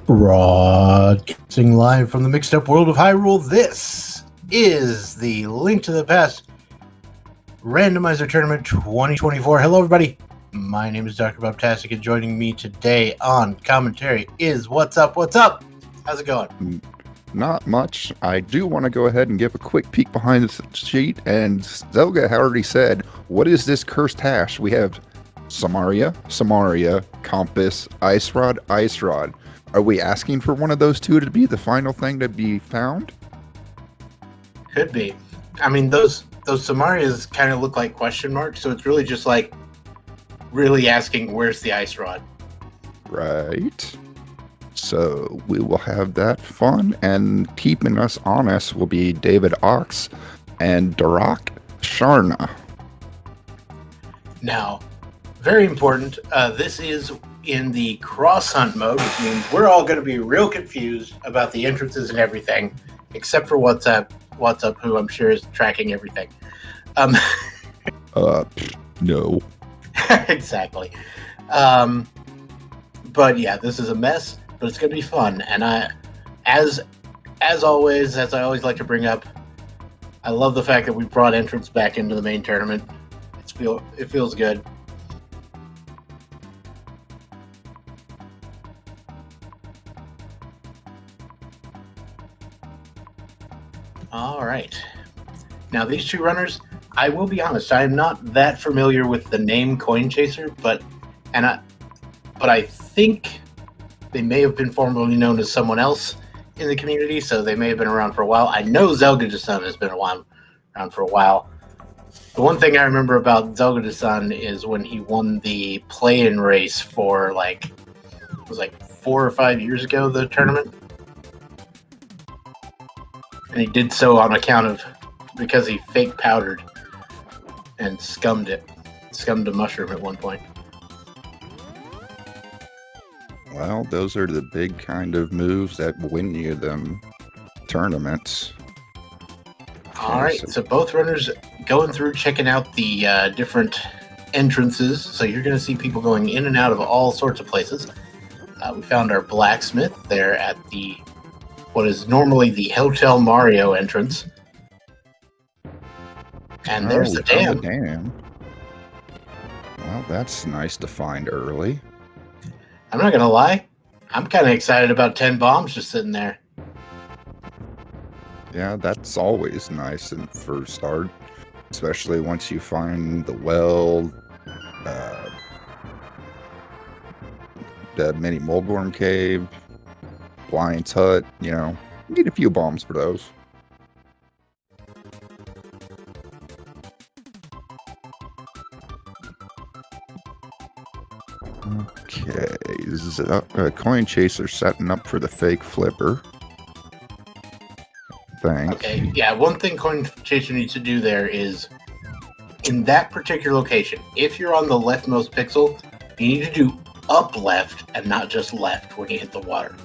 Broadcasting live from the mixed up world of Hyrule, this is the Link to the Past Randomizer Tournament 2024. Hello, everybody. My name is Dr. Bobtastic, and joining me today on commentary is What's Up? What's up? How's it going? Not much. I do want to go ahead and give a quick peek behind the sheet, and Zelga already said, what is this cursed hash? We have Samaria, Compass, Ice Rod. Are we asking for one of those two to be the final thing to be found? Could be. I mean, those Samarias kind of look like question marks, so it's really just like really asking, where's the Ice Rod? Right. So we will have that fun, and keeping us honest will be David Ox and Darak Sharna. Now, very important, this is in the cross hunt mode, which means we're all going to be real confused about the entrances and everything, except for WhatsApp, who I'm sure is tracking everything. No. Exactly. But yeah, this is a mess, but it's going to be fun. And as always, as I always like to bring up, I love the fact that we brought entrance back into the main tournament. It feels good. All right. Now these two runners, I will be honest, I am not that familiar with the name Coin Chaser, but I think they may have been formerly known as someone else in the community, so they may have been around for a while. I know zelgadissan has been around for a while. The one thing I remember about zelgadissan is when he won the play-in race for it was 4 or 5 years ago, the tournament. And he did so on account of because he fake powdered and scummed a mushroom at one point. Well, those are the big kind of moves that win you them tournaments. All right, so both runners going through, checking out the different entrances. So you're going to see people going in and out of all sorts of places. We found our blacksmith there at what is normally the Hotel Mario entrance. And there's the dam. Well, that's nice to find early. I'm not going to lie. I'm kind of excited about 10 bombs just sitting there. Yeah, that's always nice in the first start, especially once you find the well, the mini Moldworm Cave, Lion's Hut, you need a few bombs for those. Okay, Coin Chaser setting up for the fake flipper. Thanks. Okay, yeah, one thing Coin Chaser needs to do there is, in that particular location, if you're on the leftmost pixel, you need to do up left and not just left when you hit the water.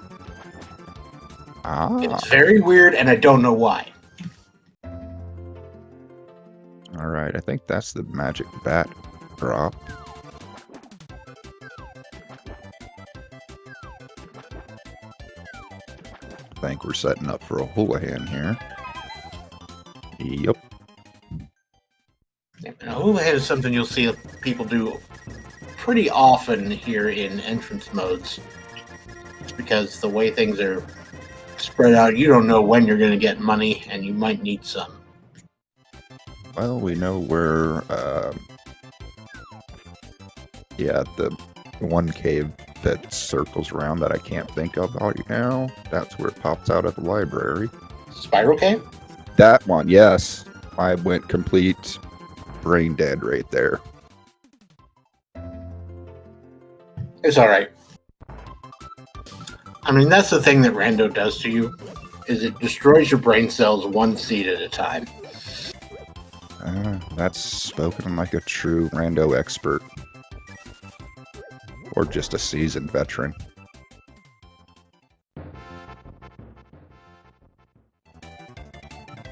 It's very weird, and I don't know why. Alright, I think that's the magic bat drop. I think we're setting up for a Houlihan here. Yep. And a Houlihan is something you'll see people do pretty often here in entrance modes. Because the way things are spread out, you don't know when you're going to get money, and you might need some. Well, we know where, the one cave that circles around that I can't think of right now. That's where it pops out at the library. Spiral Cave? That one, yes. I went complete brain dead right there. It's alright. I mean, that's the thing that Rando does to you, is it destroys your brain cells one seed at a time. That's spoken like a true Rando expert. Or just a seasoned veteran.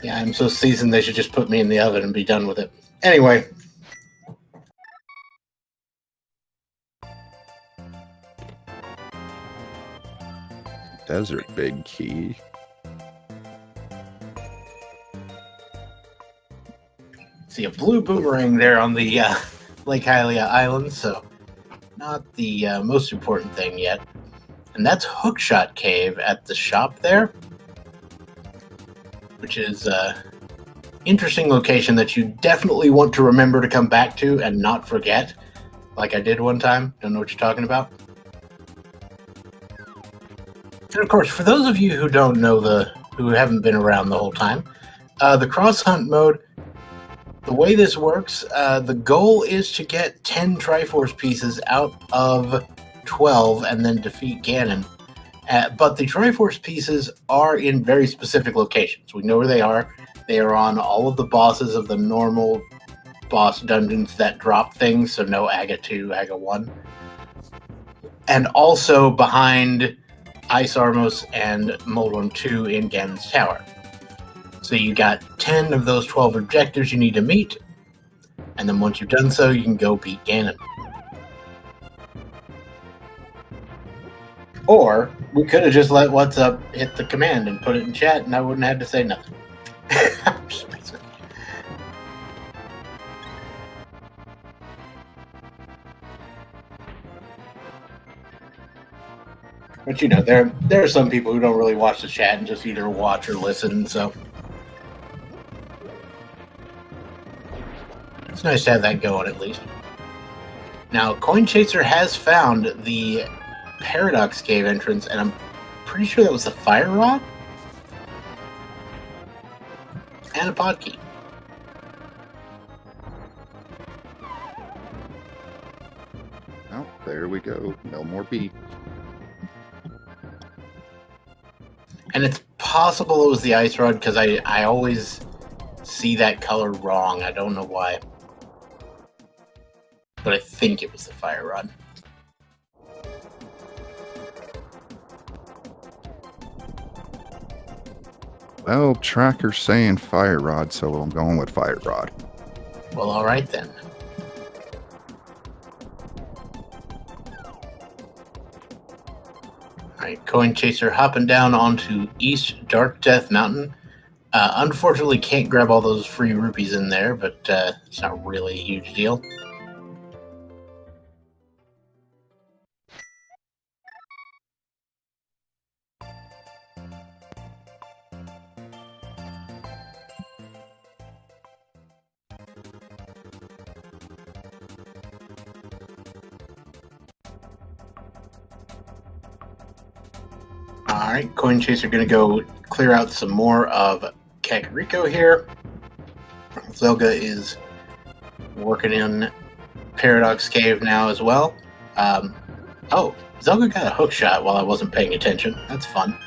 Yeah, I'm so seasoned they should just put me in the oven and be done with it. Anyway. Desert Big Key. See a blue boomerang there on the Lake Hylia Island, so not the most important thing yet. And that's Hookshot Cave at the shop there, which is interesting location that you definitely want to remember to come back to and not forget, like I did one time. Don't know what you're talking about. And of course, for those of you who don't know who haven't been around the whole time, the cross hunt mode, the way this works, the goal is to get 10 Triforce pieces out of 12 and then defeat Ganon. But the Triforce pieces are in very specific locations. We know where they are. They are on all of the bosses of the normal boss dungeons that drop things, so no Aga 2, Aga 1. And also behind Ice Armos and Moldworm 2 in Ganon's Tower. So you got 10 of those 12 objectives you need to meet, and then once you've done so, you can go beat Ganon. Or we could have just let What's Up hit the command and put it in chat, and I wouldn't have to say nothing. But you know, there are some people who don't really watch the chat and just either watch or listen, so it's nice to have that going at least. Now, Coin Chaser has found the Paradox Cave entrance, and I'm pretty sure that was the Fire Rod and a pod key. Oh, there we go. No more B. And it's possible it was the Ice Rod because I always see that color wrong. I don't know why. But I think it was the Fire Rod. Well, tracker's saying Fire Rod, so I'm going with Fire Rod. Well, all right then. Alright, Coin Chaser hopping down onto East Dark Death Mountain. Unfortunately, can't grab all those free rupees in there, but it's not really a huge deal. Alright, Coin Chaser gonna go clear out some more of Kakariko here. Zelga is working in Paradox Cave now as well. Oh, Zelga got a hook shot while I wasn't paying attention. That's fun.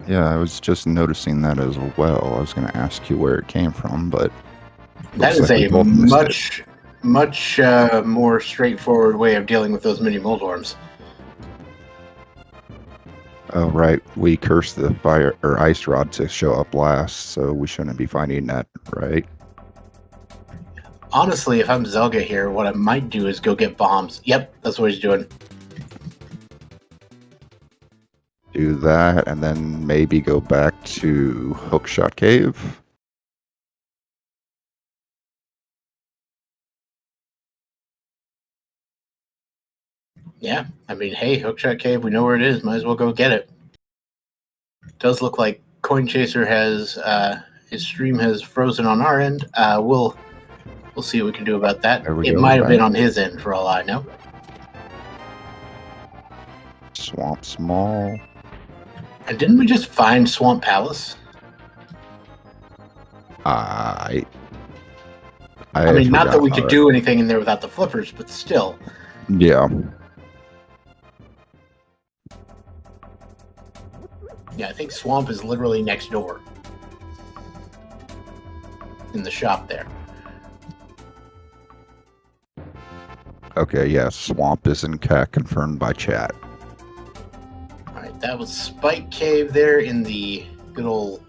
Yeah, I was just noticing that as well. I was going to ask you where it came from, but That is a much more straightforward way of dealing with those mini Moldworms. Oh, right. We cursed the fire or ice rod to show up last, so we shouldn't be finding that, right? Honestly, if I'm Zelga here, what I might do is go get bombs. Yep, that's what he's doing. Do that, and then maybe go back to Hookshot Cave. Yeah, I mean, hey, Hookshot Cave, we know where it is. Might as well go get it. It does look like Coin Chaser has his stream has frozen on our end. We'll see what we can do about that. It might have been on his end for all I know. Swamp Small. And didn't we just find Swamp Palace? I mean, not that we could do anything in there without the flippers, but still. Yeah. Yeah, I think Swamp is literally next door. In the shop there. Okay, yeah, Swamp is in cat, confirmed by chat. Alright, that was Spike Cave there in the good old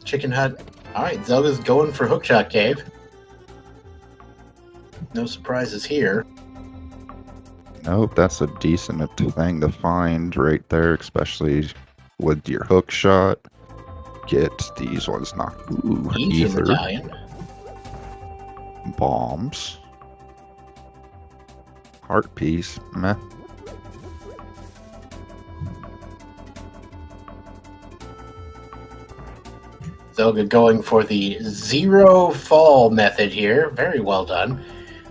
chicken hut. Alright, Zelda's going for Hookshot Cave. No surprises here. Nope, that's a decent thing to find right there, especially with your hook shot. Get these ones knocked. Ooh, Ether ether, medallion. bombs, heart piece, meh. Zelga going for the zero fall method here. Very well done.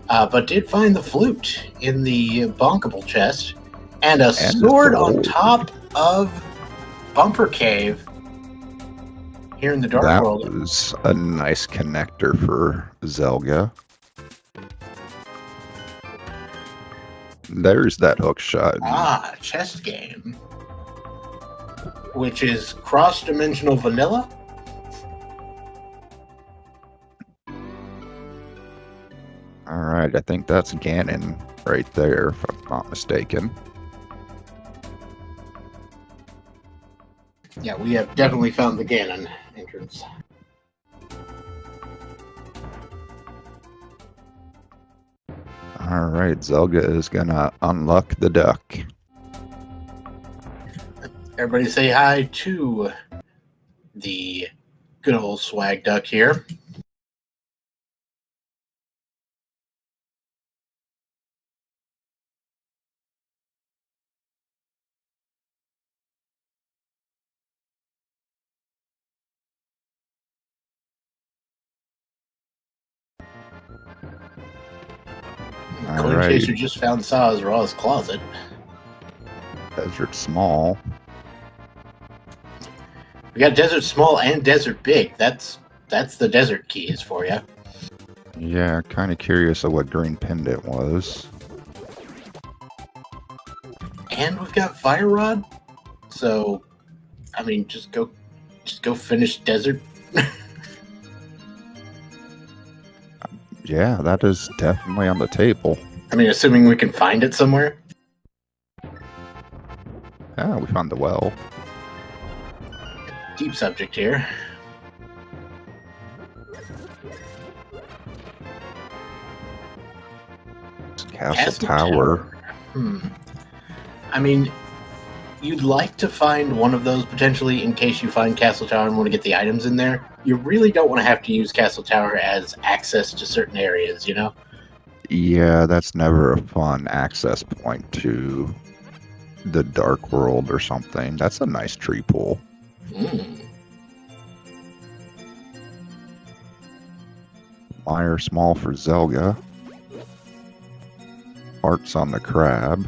But did find the flute in the bonkable chest and a And sword on gold. top of Bumper Cave here in the Dark That World. was a nice connector for Zelga. There's that hook shot. Chest game. Which is cross-dimensional vanilla. All right, I think that's Ganon right there, if I'm not mistaken. Yeah, we have definitely found the Ganon entrance. All right, Zelga is gonna unlock the duck. Everybody say hi to the good old swag duck here. All Coin right, Chaser just found Saw's Raw's closet. Desert Small. We got Desert Small and Desert Big. That's the desert keys for you. Yeah, kind of curious of what Green Pendant was. And we've got Fire Rod. So, I mean, just go finish Desert. Yeah, that is definitely on the table. I mean, assuming we can find it somewhere. Yeah, we found the well. Deep subject here. Castle Tower. I mean, you'd like to find one of those potentially in case you find Castle Tower and want to get the items in there. You really don't want to have to use Castle Tower as access to certain areas, you know? Yeah, that's never a fun access point to the Dark World or something. That's a nice tree pool. Mire Small for Zelga. Hearts on the crab.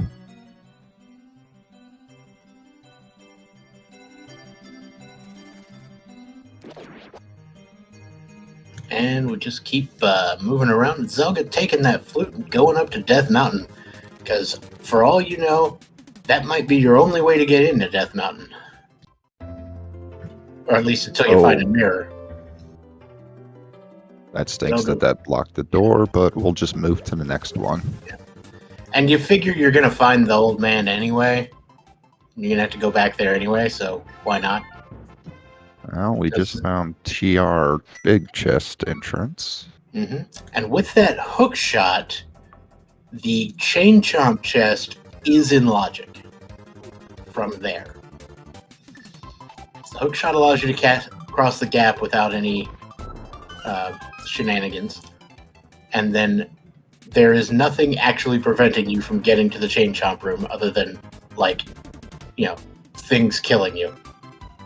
And we just keep moving around. Zelga taking that flute and going up to Death Mountain. Because for all you know, that might be your only way to get into Death Mountain. Or at least until you find a mirror. That stinks that blocked the door, but we'll just move to the next one. Yeah. And you figure you're going to find the old man anyway. You're going to have to go back there anyway, so why not? Well, we just found TR big chest entrance. Mm-hmm. And with that hook shot, the chain chomp chest is in logic from there. So the hook shot allows you to cross the gap without any shenanigans. And then there is nothing actually preventing you from getting to the chain chomp room other than, like, you know, things killing you.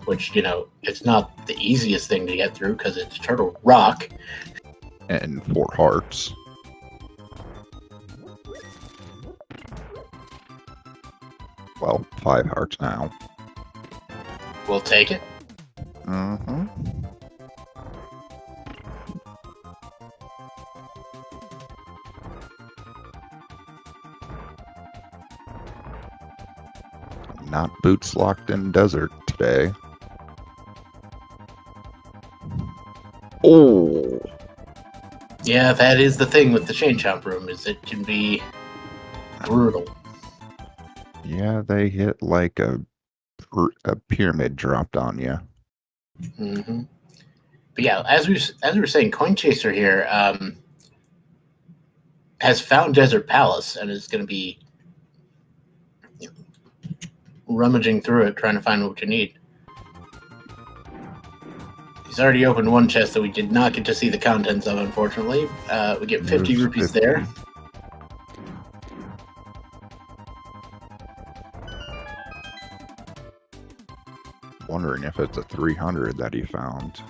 Which, you know, it's not the easiest thing to get through because it's Turtle Rock. And 4 hearts. Well, 5 hearts now. We'll take it. Mm-hmm. Not boots locked in desert today. Oh! Yeah, that is the thing with the chain chomp room, is it can be brutal. Yeah, they hit like a pyramid dropped on you. Mm-hmm. But yeah, as we were saying, Coin Chaser here has found Desert Palace and is going to be rummaging through it, trying to find what you need. He's already opened one chest that we did not get to see the contents of, unfortunately. We get 50 There's rupees 50. there. Wondering if it's a 300 that he found.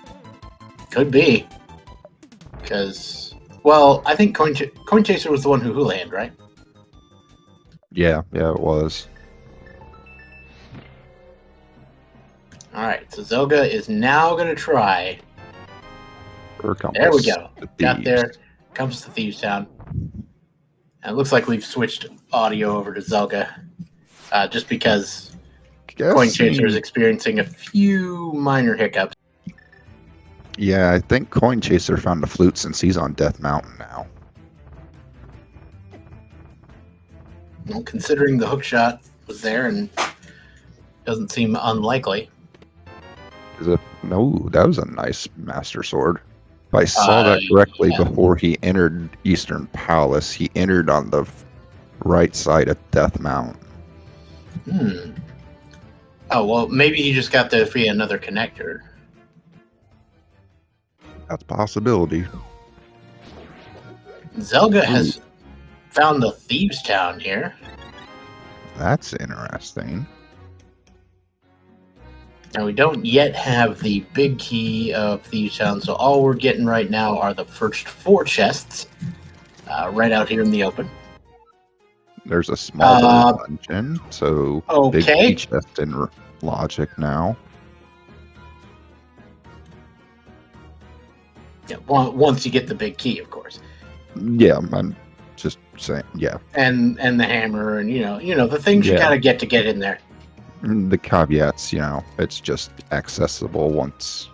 Could be. Because, well, I think Coin Chaser was the one who hula-hand, right? Yeah, it was. Alright, so Zelga is now going to try. There we go. The Got there. thieves. Comes to Thieves Town. And it looks like we've switched audio over to Zelga. Just because Coin Chaser is experiencing a few minor hiccups. Yeah, I think Coin Chaser found the flute since he's on Death Mountain now. Well, considering the hook shot was there and doesn't seem unlikely. No, that was a nice Master Sword. If I saw that correctly, yeah. Before he entered Eastern Palace, he entered on the right side of Death Mountain. Oh, well, maybe he just got there via another connector. That's a possibility. Zelga has found the Thieves Town here. That's interesting. Now, we don't yet have the big key of Thieves Town, so all we're getting right now are the first 4 chests right out here in the open. There's a smaller dungeon, so big key chest in logic now. Yeah, once you get the big key, of course. Yeah, I'm just saying. Yeah, and the hammer, and you know the things you gotta get in there. The caveats, it's just accessible once.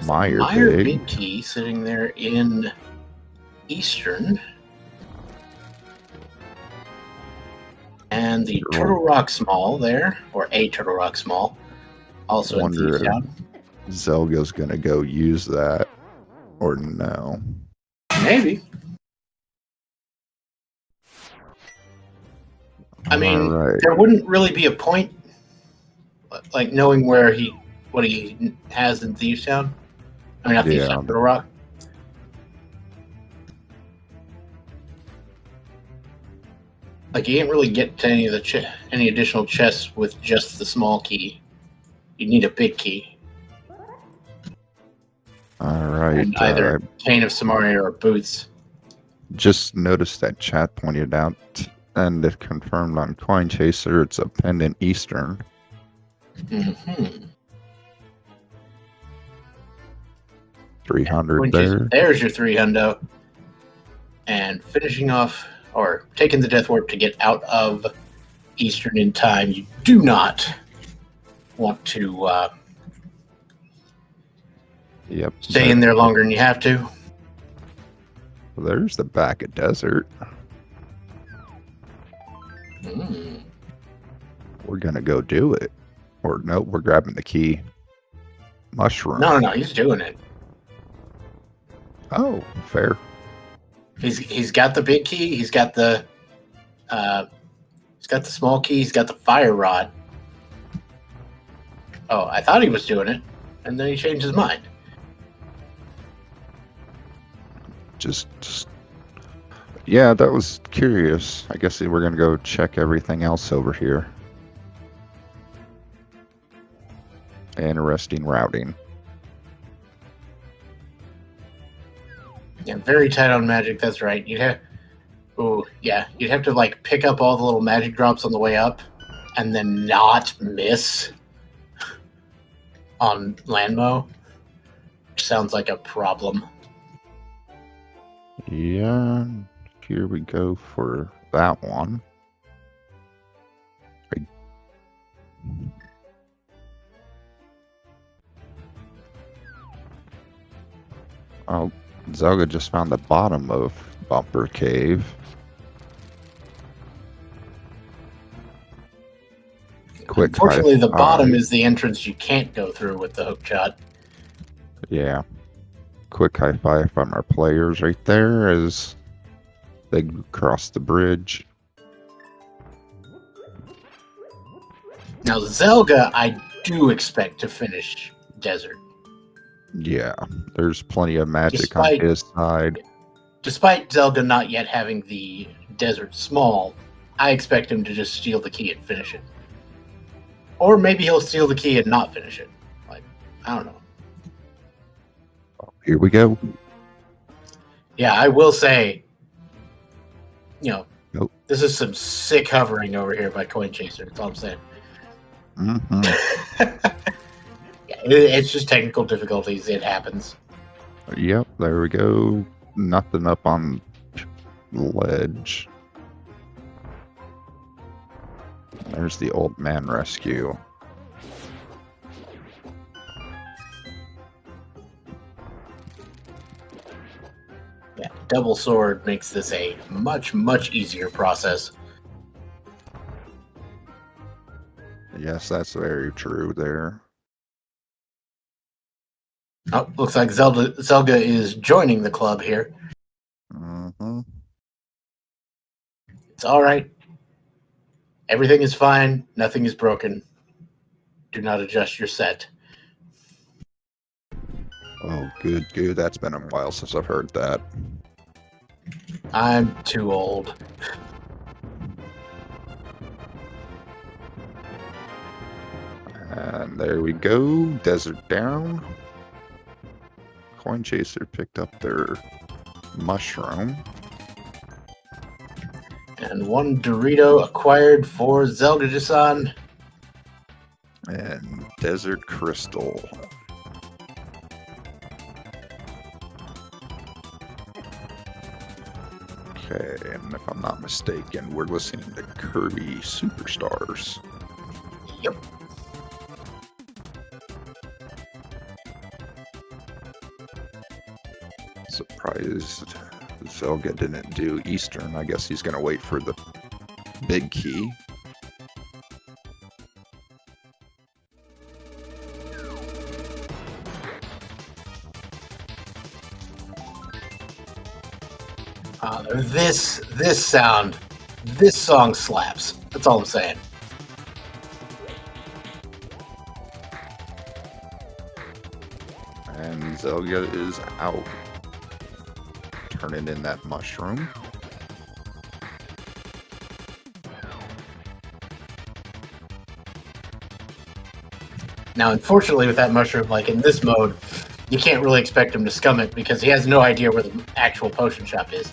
Meyer big key sitting there in Eastern, and the Turtle Rock Small there, or a Turtle Rock Small, also in Thieves Town. Zelga's gonna go use that, or no? Maybe. I mean, there wouldn't really be a point, like knowing what he has in Thieves Town. I mean, not Thieves Town, Turtle Rock. Like, you can't really get to any of any additional chests with just the small key. You need a big key. All right. And either Cane of Samaria or Boots. Just noticed that chat pointed out, and it confirmed on Coin Chaser, it's a pendant Eastern. 300 there. There's your 300. And finishing off, or taking the Death Warp to get out of Eastern in time, you do not want to stay in there longer than you have to. There's the back of Desert. We're going to go do it. Or no, we're grabbing the key. Mushroom. No, he's doing it. Oh, fair. He's got the big key. He's got the small key. He's got the fire rod. Oh, I thought he was doing it, and then he changed his mind. Yeah, that was curious. I guess we're gonna go check everything else over here. Interesting routing. Yeah, very tight on magic. That's right. You'd have to like pick up all the little magic drops on the way up, and then not miss on Landmo. Which sounds like a problem. Yeah, here we go for that one. Oh, Zelga just found the bottom of Bumper Cave. Unfortunately, the bottom is the entrance you can't go through with the hook shot. Yeah. Quick high five from our players right there as they cross the bridge. Now, Zelga, I do expect to finish Desert. Yeah, there's plenty of magic on Despite his side. Zelga not yet having the Desert Small, I expect him to just steal the key and finish it. Or maybe he'll steal the key and not finish it. Like, I don't know. Here we go. Yeah, I will say, Nope. this is some sick hovering over here by Coin Chaser. That's all I'm saying. Yeah, it's just technical difficulties. It happens. Yep, there we go. Nothing up on the ledge. There's the old man rescue. Yeah, double sword makes this a much, much easier process. Yes, that's very true there. Oh, looks like Zelga is joining the club here. It's all right. Everything is fine. Nothing is broken. Do not adjust your set. Oh, good. That's been a while since I've heard that. I'm too old. And there we go. Desert down. Coin Chaser picked up their mushroom. And one Dorito acquired for zelgadissan. And Desert Crystal. Okay, and if I'm not mistaken, we're listening to Kirby Superstars. Yep. Surprised Zelga didn't do Eastern. I guess he's going to wait for the big key. This song slaps. That's all I'm saying. And Zelga is out. Turning in that mushroom. Now, unfortunately, with that mushroom, like in this mode, you can't really expect him to scum it because he has no idea where the actual potion shop is.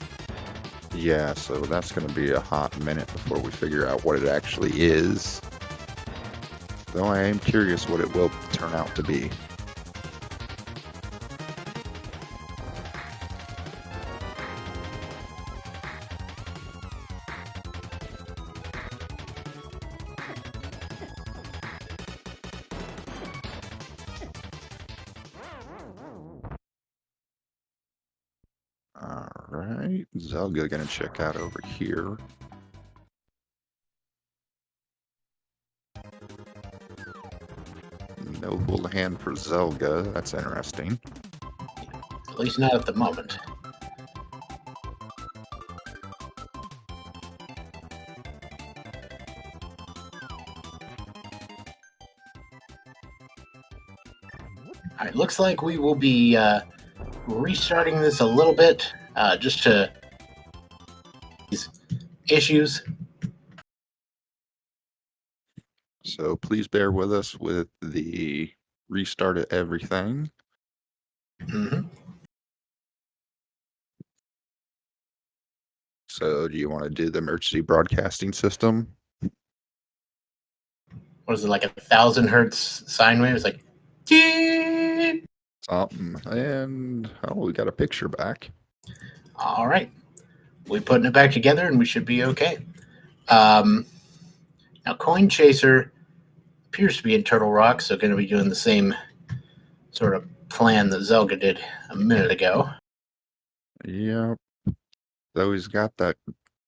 Yeah, so that's going to be a hot minute before we figure out what it actually is. Though I am curious what it will turn out to be. Alright, Zelga gonna check out over here. No hold hand for Zelga, that's interesting. At least not at the moment. Alright, looks like we will be restarting this a little bit just to these issues. So please bear with us with the restart of everything. So do you want to do the emergency broadcasting system? What is it, like 1,000 hertz sine wave? It's like, "Dee!" Something. And, oh, we got a picture back. All right. We're putting it back together and we should be okay. Now, Coin Chaser appears to be in Turtle Rock, so going to be doing the same sort of plan that Zelga did a minute ago. Yep. Though he's got that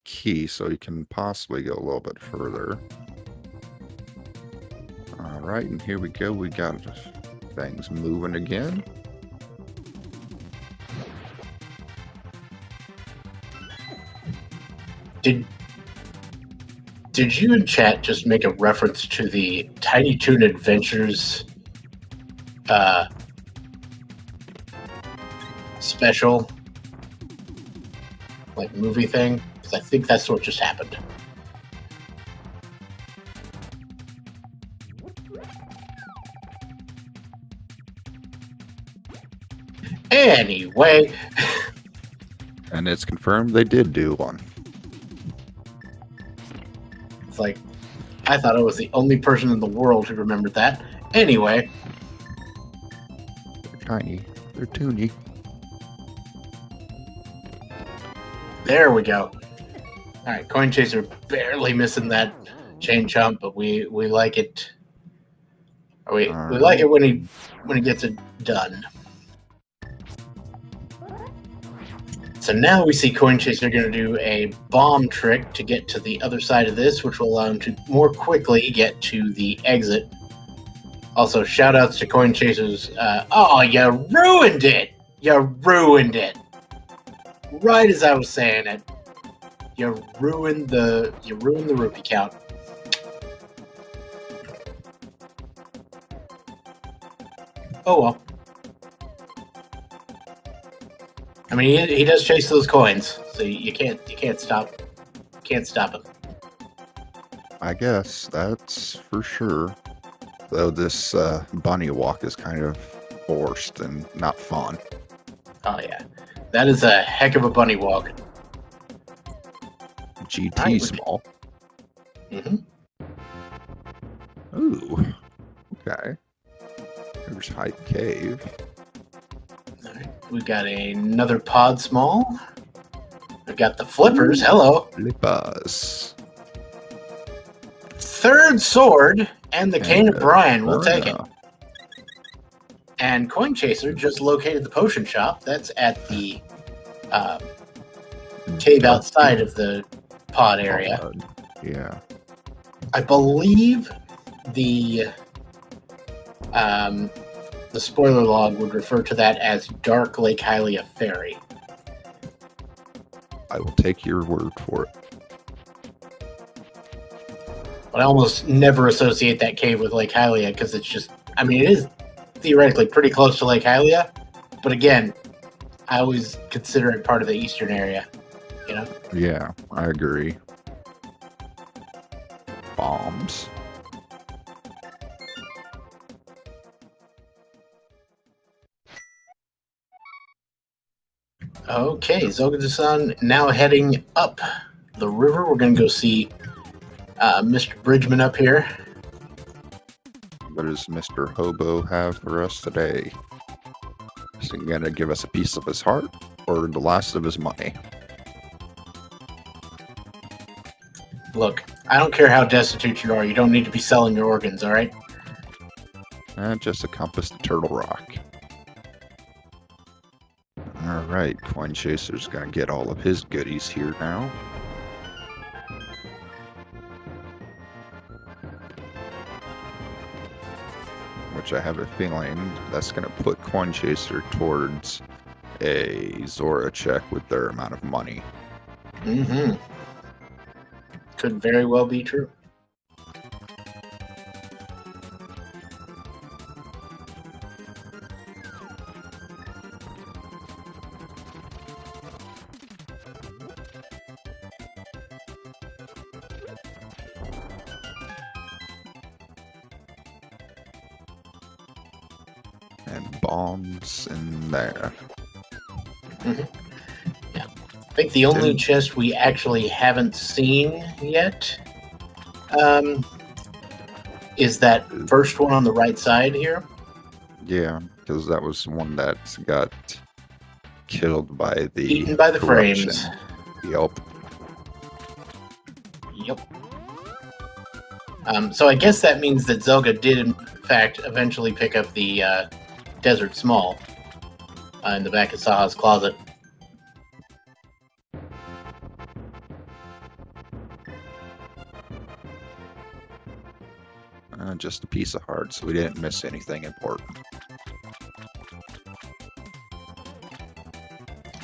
key, so he can possibly go a little bit further. All right, and here we go. We got things moving again. Did you in chat just make a reference to the Tiny Toon Adventures special, like movie thing? Because I think that's what just happened. Anyway. And it's confirmed they did do one. It's like, I thought I was the only person in the world who remembered that. Anyway. They're tiny. They're toony. There we go. Alright, Coin Chaser barely missing that chain chomp, but we like it. We like it when he gets it done. So now we see Coin Chaser going to do a bomb trick to get to the other side of this, which will allow him to more quickly get to the exit. Also, shout-outs to Coin Chaser's... oh, you ruined it! You ruined it! Right as I was saying it. You ruined the rupee count. Oh well. I mean, he does chase those coins, so you can't stop him. I guess that's for sure. Though this bunny walk is kind of forced and not fun. Oh yeah, that is a heck of a bunny walk. GT small. Ooh. Okay. There's Hype Cave. Alright, we've got another pod small. We've got the flippers. Hello. Flippers. Third sword and the Cane of Brian. We'll take it. Burner. And Coin Chaser just located the potion shop. That's at the cave outside of the pod area. Yeah. I believe the spoiler log would refer to that as Dark Lake Hylia Ferry. I will take your word for it. But I almost never associate that cave with Lake Hylia because it's just, I mean, it is theoretically pretty close to Lake Hylia, but again, I always consider it part of the eastern area, you know? Yeah, I agree. Bombs. Okay, zelgadissan now heading up the river. We're going to go see Mr. Bridgman up here. What does Mr. Hobo have for us today? Is he going to give us a piece of his heart or the last of his money? Look, I don't care how destitute you are. You don't need to be selling your organs, all right? Just a compass to Turtle Rock. Alright, Coin Chaser's going to get all of his goodies here now. Which I have a feeling that's going to put Coin Chaser towards a Zora check with their amount of money. Mm-hmm. Could very well be true. And bombs in there. Mm-hmm. Yeah. I think the only chest we actually haven't seen yet is that first one on the right side here. Yeah, because that was one that got killed by the Eaten by the corruption. frames. Yep. So I guess that means that Zelga did, in fact, eventually pick up the Desert Small in the back of Saha's closet. Just a piece of heart, so we didn't miss anything important.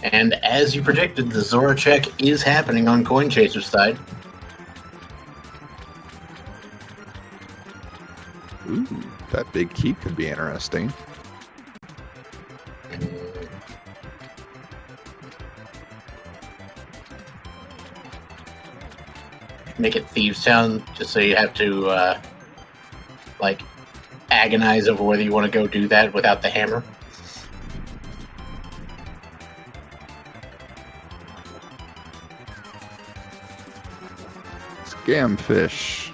And as you predicted, the Zora check is happening on Coin Chaser's side. Ooh, that big key could be interesting. Make it Thieves Town, just so you have to, like, agonize over whether you want to go do that without the hammer. Scamfish.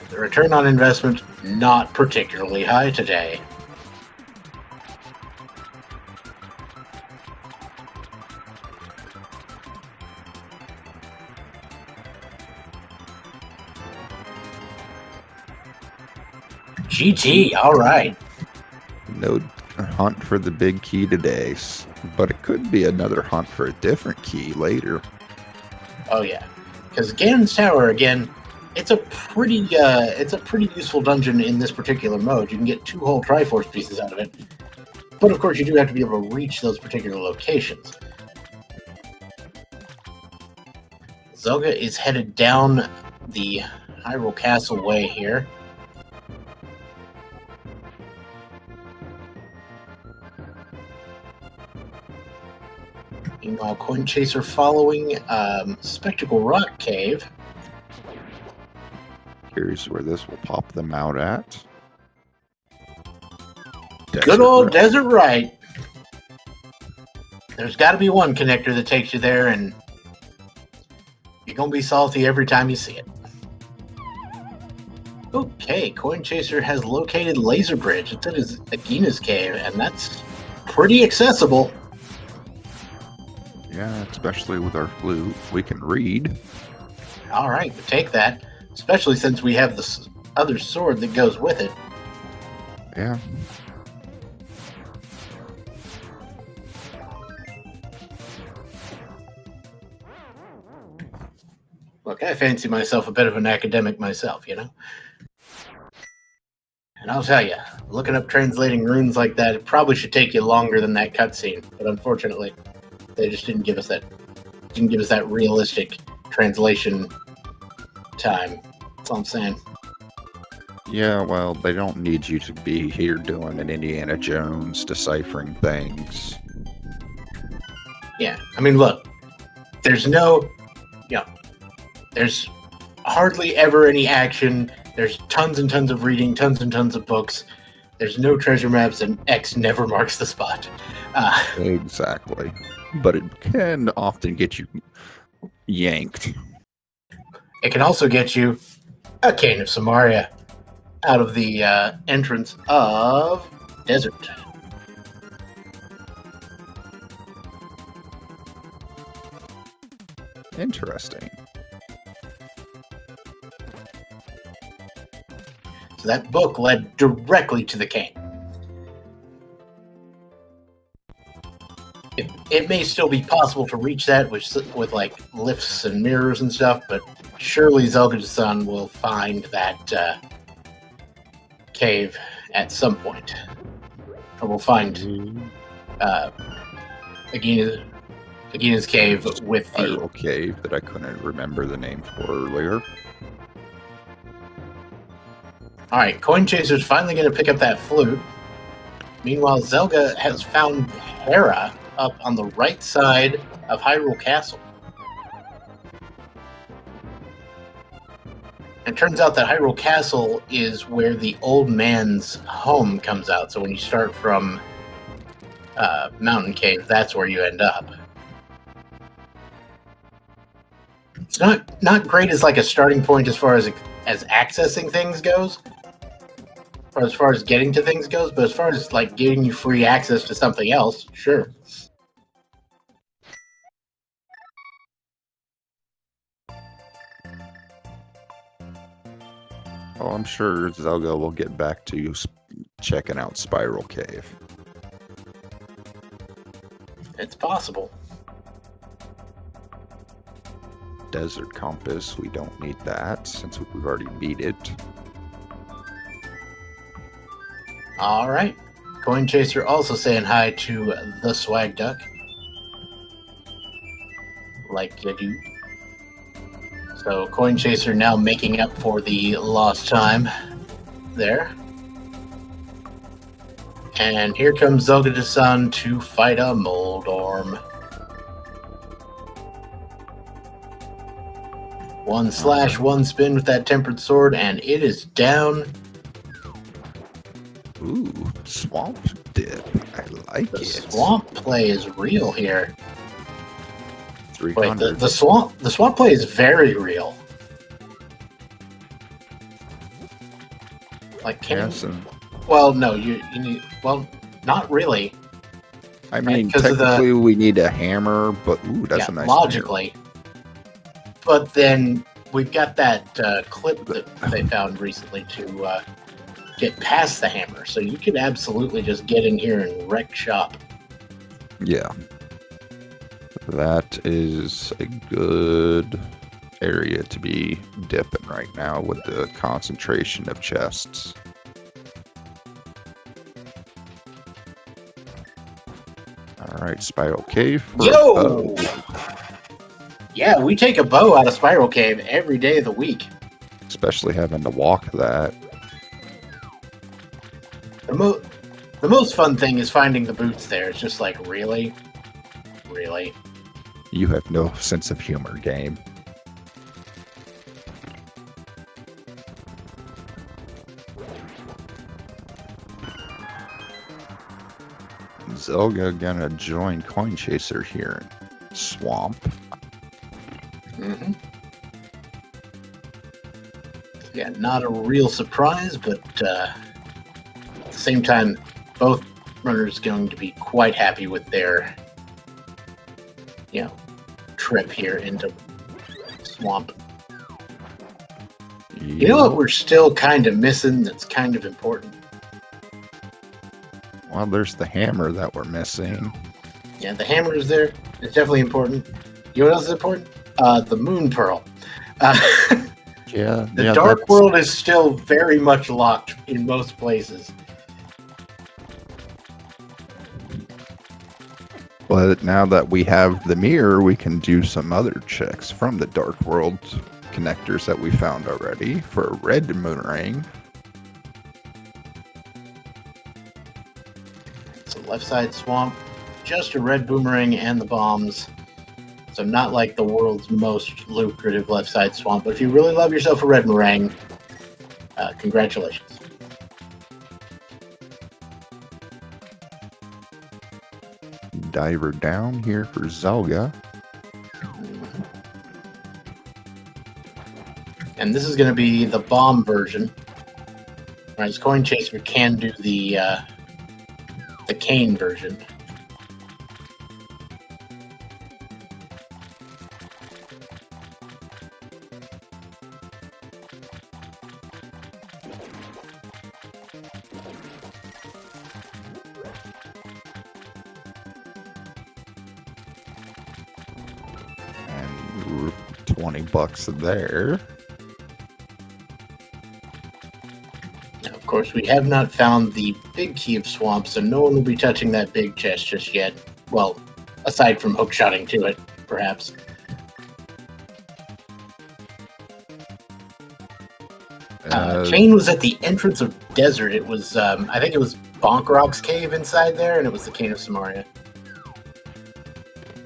The return on investment, not particularly high today. GT, all right. No hunt for the big key today, but it could be another hunt for a different key later. Oh yeah, because Ganon's Tower again, it's a pretty useful dungeon in this particular mode. You can get 2 whole Triforce pieces out of it, but of course you do have to be able to reach those particular locations. Zelga is headed down the Hyrule Castle way here. Meanwhile, Coin Chaser following Spectacle Rock Cave. Here's where this will pop them out at. Good old Right. Desert Right. There's got to be one connector that takes you there, and you're going to be salty every time you see it. Okay, Coin Chaser has located Laser Bridge. It's at his Agina's Cave, and that's pretty accessible. Yeah, especially with our flute, we can read. All right, we'll take that, especially since we have the other sword that goes with it. Yeah. Look, I fancy myself a bit of an academic myself, you know? And I'll tell you, looking up translating runes like that, it probably should take you longer than that cutscene. But unfortunately, they just didn't give us that realistic translation time. That's all I'm saying. Yeah, well, they don't need you to be here doing an Indiana Jones deciphering things. Yeah, I mean, look, there's no, there's hardly ever any action. There's tons and tons of reading, tons and tons of books. There's no treasure maps, and X never marks the spot. Exactly. But it can often get you yanked. It can also get you a cane of Samaria out of the entrance of Desert. Interesting. So that book led directly to the cane. It may still be possible to reach that with like lifts and mirrors and stuff, but surely zelgadissan will find that cave at some point. Or we'll find Agina's cave with the Spiral cave that I couldn't remember the name for earlier. Alright, Coin Chaser's finally going to pick up that flute. Meanwhile, Zelga has found Hera up on the right side of Hyrule Castle. And it turns out that Hyrule Castle is where the old man's home comes out. So when you start from Mountain Cave, that's where you end up. It's not great as like a starting point as far as accessing things goes, or as far as getting to things goes, but as far as like giving you free access to something else, sure. Oh, I'm sure Zelga will get back to checking out Spiral Cave. It's possible. Desert Compass, we don't need that since we've already beat it. All right. Coin Chaser also saying hi to the Swag Duck. Like you do. So Coin Chaser now making up for the lost time. there. And here comes zelgadissan to fight a Moldorm. 1 slash, 1 spin with that tempered sword, and it is down. Ooh, swamp dip. I like The it. swamp play is real here. 300. Wait, the swamp play is very real. Like, well, no, you need, well, not really. I mean, right, technically we need a hammer, but ooh, that's a nice logically. But then we've got that clip that they found recently to get past the hammer, so you could absolutely just get in here and wreck shop. Yeah. That is a good area to be dipping right now with the concentration of chests. Alright, Spiral Cave. Yo! Yeah, we take a bow out of Spiral Cave every day of the week. Especially having to walk that. The most fun thing is finding the boots there. It's just like, really? Really? You have no sense of humor, game. Zelga gonna join Coin Chaser here in Swamp. Mm-hmm. Yeah, not a real surprise, but at the same time, both runners going to be quite happy with their, trip here into Swamp. Yeah. You know what we're still kind of missing that's kind of important? Well, there's the hammer that we're missing. Yeah, the hammer is there. It's definitely important. You know what else is important? The Moon Pearl. Yeah. The Dark World is still very much locked in most places. But now that we have the mirror, we can do some other checks from the Dark World connectors that we found already for a red boomerang. So left side swamp, just a red boomerang and the bombs. So not like the world's most lucrative left side swamp, but if you really love yourself a red boomerang, congratulations. Diver down here for Zelga. And this is going to be the bomb version. Right, as Coin Chaser can do the cane version. And $20 there. Of course, we have not found the big key of swamp, so no one will be touching that big chest just yet. Well, aside from hookshotting to it, perhaps. Chain was at the entrance of desert. It was, I think it was Bonkrock's cave inside there, and it was the Cane of Samaria.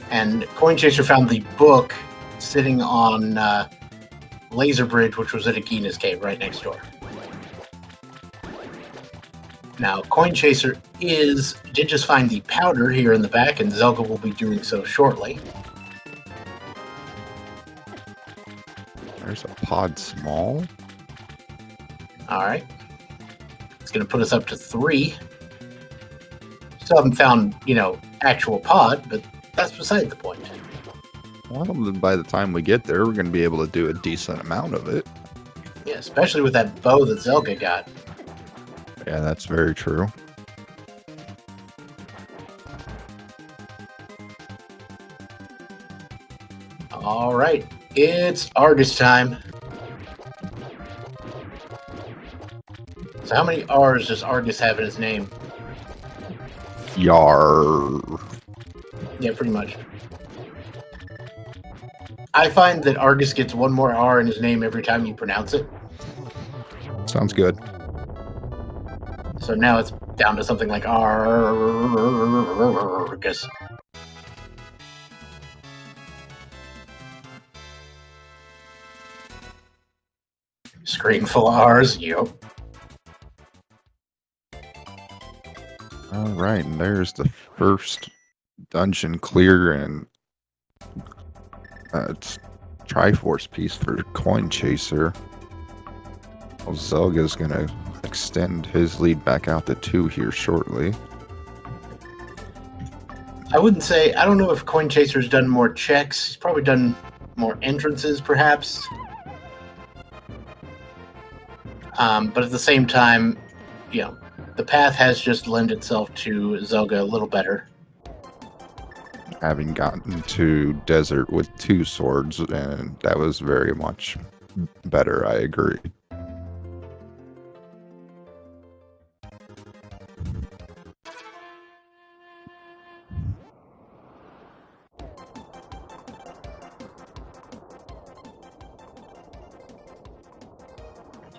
And Coin Chaser found the book sitting on Laser Bridge, which was at Agina's cave right next door. Now, Coin Chaser did just find the powder here in the back, and Zelga will be doing so shortly. There's a pod small. All right. It's going to put us up to 3. Still haven't found, actual pod, but that's beside the point. Well, by the time we get there, we're going to be able to do a decent amount of it. Yeah, especially with that bow that Zelga got. Yeah, that's very true. All right. It's Argus time. So how many R's does Argus have in his name? Yar. Yeah, pretty much. I find that Argus gets one more R in his name every time you pronounce it. Sounds good. So now it's down to something like Argus. Screen full of R's, yep. All right, and there's the first dungeon clear, and it's Triforce piece for Coin Chaser. Well, Zelga's gonna extend his lead back out to 2 here shortly. I wouldn't say, I don't know if Coin Chaser's done more checks. He's probably done more entrances, perhaps. But at the same time, you know, the path has just lent itself to Zelga a little better. Having gotten to Desert with 2 swords, and that was very much better, I agree.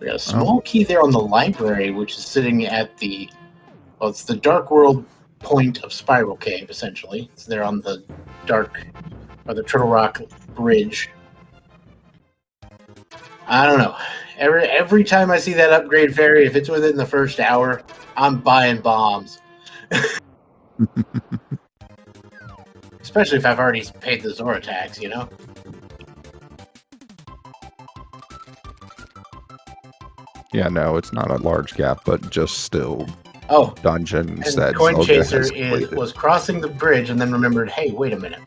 We got a small key there on the library, which is sitting at the, well, it's the Dark World point of Spiral Cave, essentially. It's there on the Dark, or the Turtle Rock Bridge. I don't know. Every time I see that upgrade fairy, if it's within the first hour, I'm buying bombs. Especially if I've already paid the Zora tax, you know? Yeah, no, it's not a large gap, but just still dungeons and that Coin Zelga Chacer has completed. was crossing the bridge and then remembered, hey, wait a minute.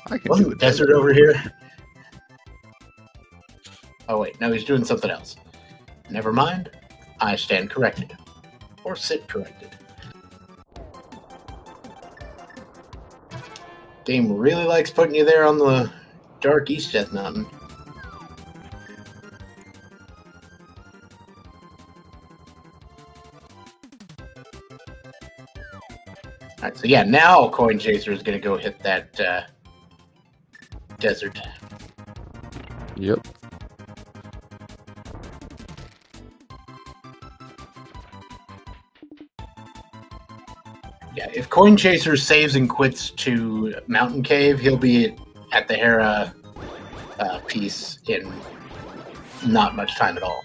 I can Wasn't do a desert over here? Oh, wait, no, he's doing something else. Never mind. I stand corrected. Or sit corrected. Game really likes putting you there on the dark East Death Mountain. Alright, so yeah, now Coin Chaser is going to go hit that desert. Yep. Yeah, if Coin Chaser saves and quits to Mountain Cave, he'll be at the Hera piece in not much time at all.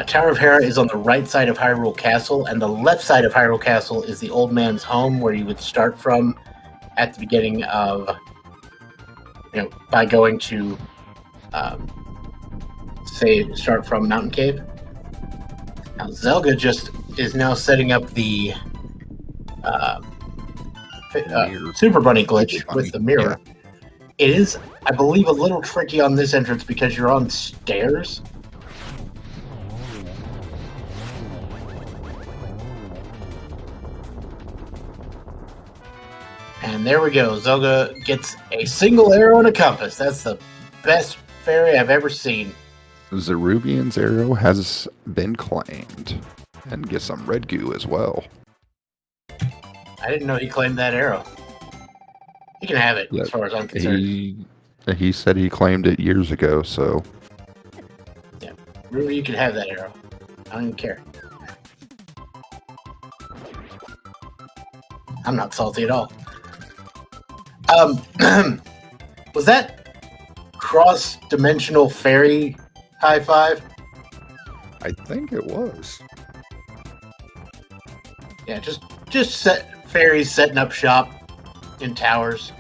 Tower of Hera is on the right side of Hyrule Castle, and the left side of Hyrule Castle is the old man's home, where you would start from at the beginning of, by going to, start from Mountain Cave. Now, Zelga just is now setting up the Super Bunny glitch with the mirror. Yeah. It is, I believe, a little tricky on this entrance because you're on stairs. And there we go. Zelga gets a single arrow and a compass. That's the best fairy I've ever seen. Zerubian's arrow has been claimed. And get some red goo as well. I didn't know he claimed that arrow. He can have it, as far as I'm concerned. He said he claimed it years ago, so... Yeah, Ruby, you can have that arrow. I don't even care. I'm not salty at all. Was that cross-dimensional fairy high five? I think it was. Yeah, just fairies setting up shop in towers.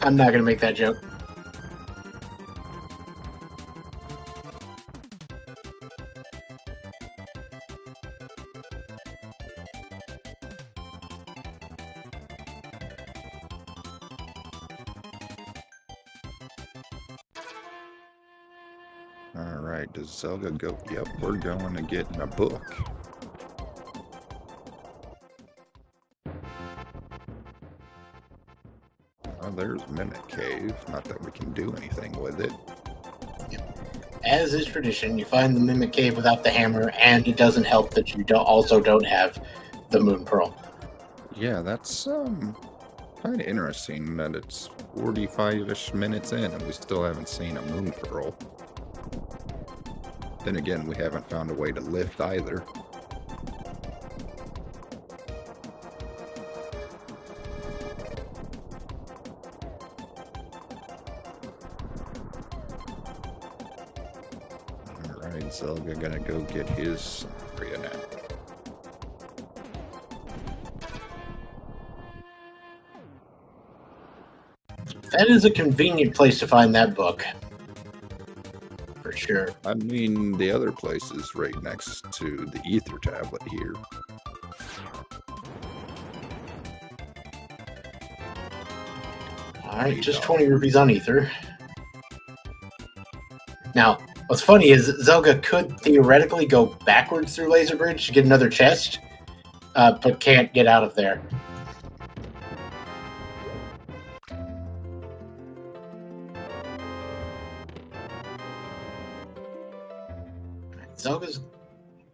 I'm not gonna make that joke. Alright, does Zelga go? Yep, we're going to get in a book. There's Mimic Cave. Not that we can do anything with it. As is tradition, you find the Mimic Cave without the hammer, and it doesn't help that you also don't have the Moon Pearl. Yeah, that's Kind of interesting that it's 45-ish minutes in and we still haven't seen a moon pearl. Then again, we haven't found a way to lift either. Alright, Zelga gonna go get his area now. That is a convenient place to find that book. For sure. I mean, the other place is right next to the ether tablet here. Alright, just 20 rupees on ether. Now, what's funny is Zelga could theoretically go backwards through Laser Bridge to get another chest, but can't get out of there. Zelga's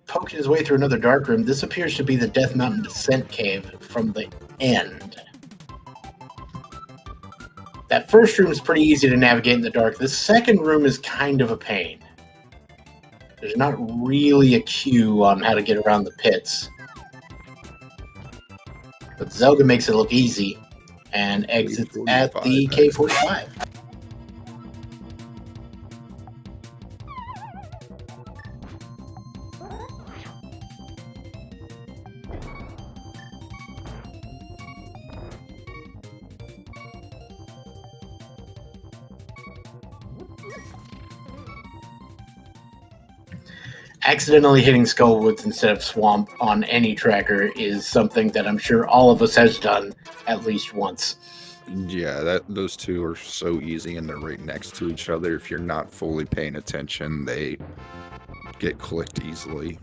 poking his way through another dark room. This appears to be the Death Mountain Descent Cave from the end. That first room is pretty easy to navigate in the dark. The second room is kind of a pain. There's not really a cue on how to get around the pits. But Zelga makes it look easy and exits at the K45. Accidentally hitting Skullwoods instead of Swamp on any tracker is something that I'm sure all of us has done at least once. Yeah, those two are so easy and they're right next to each other. If you're not fully paying attention, they get clicked easily.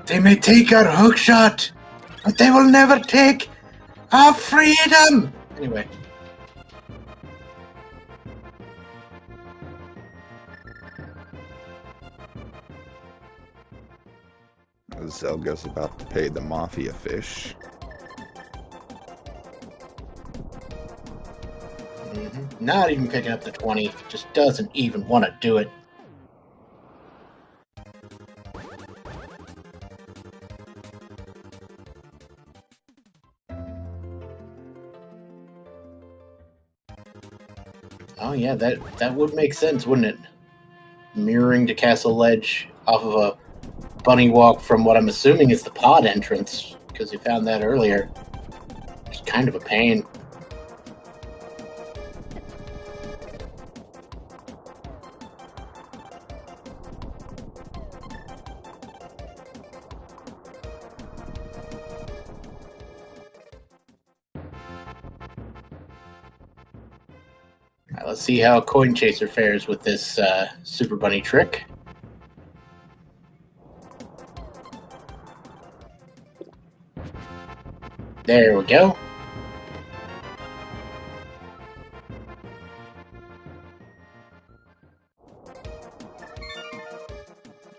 They may take our hookshot, but they will never take our freedom! Anyway. Zelga's about to pay the mafia fish. Not even picking up the 20. Just doesn't even want to do it. Oh yeah, that would make sense, wouldn't it? Mirroring to Castle Ledge off of a bunny walk from what I'm assuming is the pod entrance, because you found that earlier. It's kind of a pain. Right, let's see how Coin Chaser fares with this Super Bunny trick. There we go.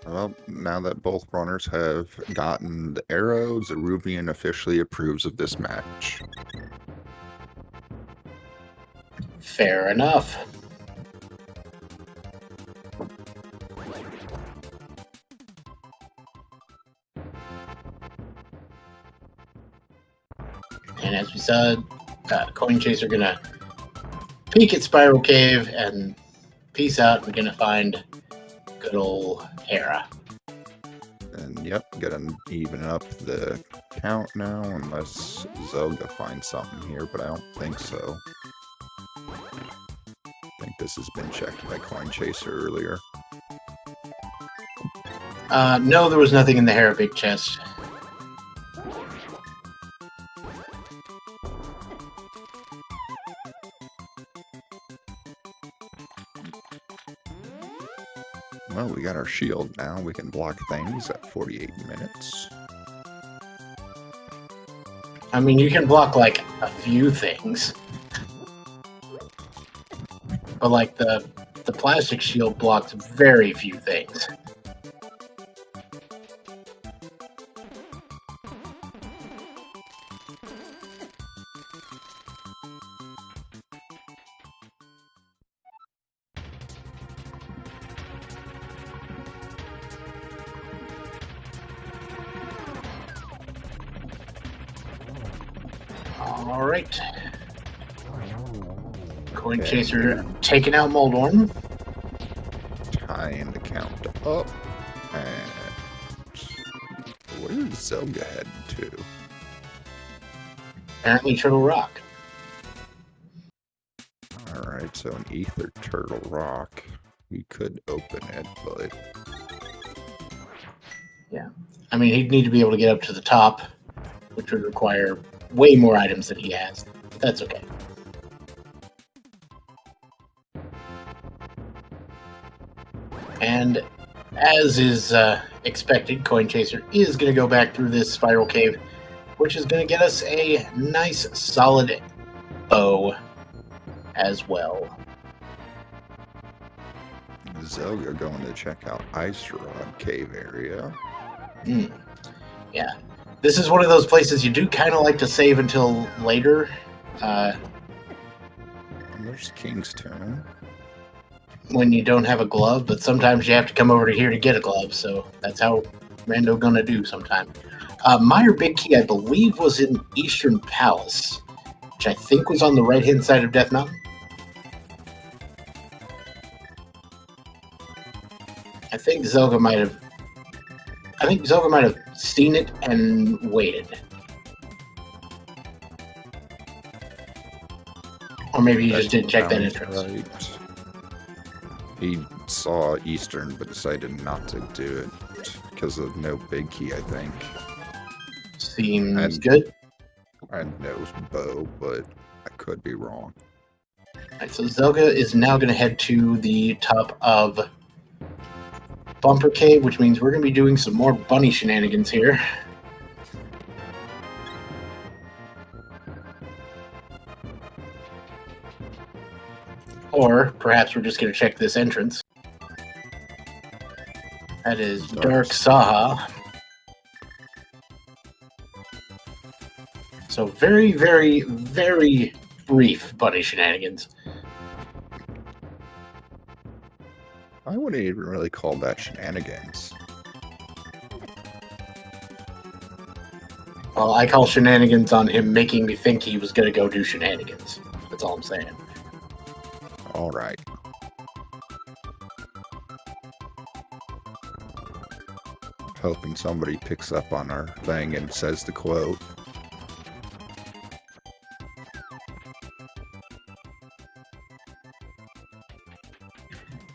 Well, now that both runners have gotten the arrow, Zeruvian officially approves of this match. Fair enough. And as we said, Coin Chaser gonna peek at Spiral Cave and peace out. We're gonna find good old Hera. And yep, gonna even up the count now, unless Zelga finds something here, but I don't think so. I think this has been checked by Coin Chaser earlier. No, there was nothing in the Hera big chest. Well, we got our shield now. We can block things at 48 minutes. I mean, you can block like a few things, but like the plastic shield blocks very few things. All right. Coin Chaser taking out Moldorm. Tying the count up. And where's Zelga heading to? Apparently Turtle Rock. Alright, so an Ether Turtle Rock. We could open it, but... Yeah. I mean, he'd need to be able to get up to the top, which would require way more items than he has. But that's okay. And as is expected, Coin Chaser is going to go back through this spiral cave, which is going to get us a nice solid bow as well. Zelga going to check out Ice Rod Cave area. Yeah. This is one of those places you do kind of like to save until later. There's King's Tomb. When you don't have a glove, but sometimes you have to come over to here to get a glove, so that's how Rando gonna do sometime. Meyer Big Key, I believe, was in Eastern Palace, which I think was on the right-hand side of Death Mountain. I think Zelga might have seen it and waited. Or maybe he just didn't check that entrance. Right. He saw Eastern, but decided not to do it because of no big key, I think. Seems good. I know bow, but I could be wrong. Alright, so Zelga is now going to head to the top of Bumper Cave, which means we're going to be doing some more bunny shenanigans here. Or perhaps we're just going to check this entrance. That is Dark Saha. So very, very, very brief bunny shenanigans. I wouldn't even really call that shenanigans. Well, I call shenanigans on him making me think he was going to go do shenanigans. That's all I'm saying. All right. Hoping somebody picks up on our thing and says the quote.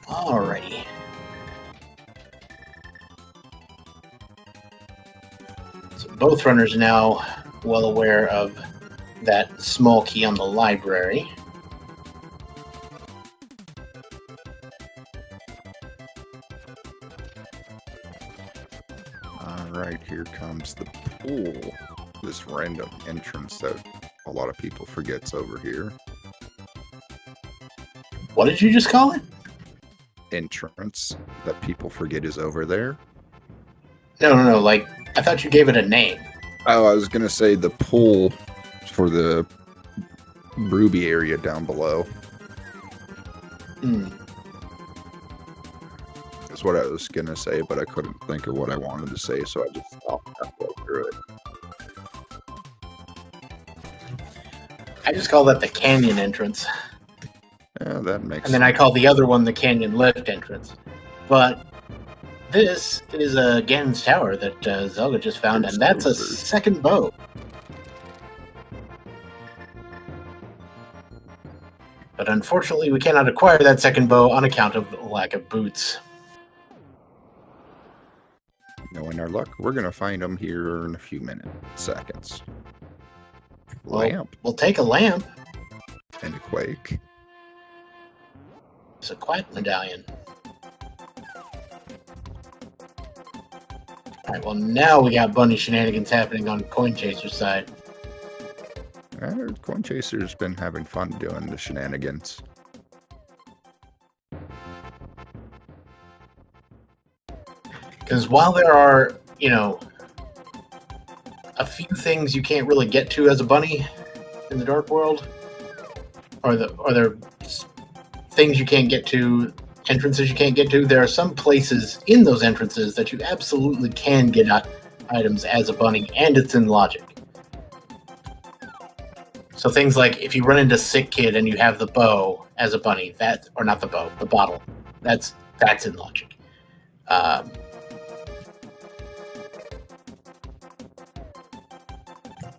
Alrighty. So both runners are now well aware of that small key on the library. Alright, here comes the pool. This random entrance that a lot of people forget's over here. What did you just call it? Entrance that people forget is over there. No. Like, I thought you gave it a name. Oh, I was going to say the pool for the Ruby area down below. That's what I was going to say, but I couldn't think of what I wanted to say, so I just stopped halfway through it. I just call that the canyon entrance. Yeah, that makes And then I call the other one the canyon lift entrance. But this is a Ganon's Tower that Zelga just found, and that's a second bow. But unfortunately, we cannot acquire that second bow on account of the lack of boots. Knowing our luck, we're going to find them here in a few seconds. Well, Lamp we'll take a lamp. and a quake. It's a quiet medallion. Alright, well now we got bunny shenanigans happening on Coin Chaser's side. Coin Chaser's been having fun doing the shenanigans. Because while there are, a few things you can't really get to as a bunny in the dark world, or there things you can't get to, entrances you can't get to, there are some places in those entrances that you absolutely can get items as a bunny, and it's in logic. So things like if you run into Sick Kid and you have the bow as a bunny, or not the bow, the bottle, that's in logic.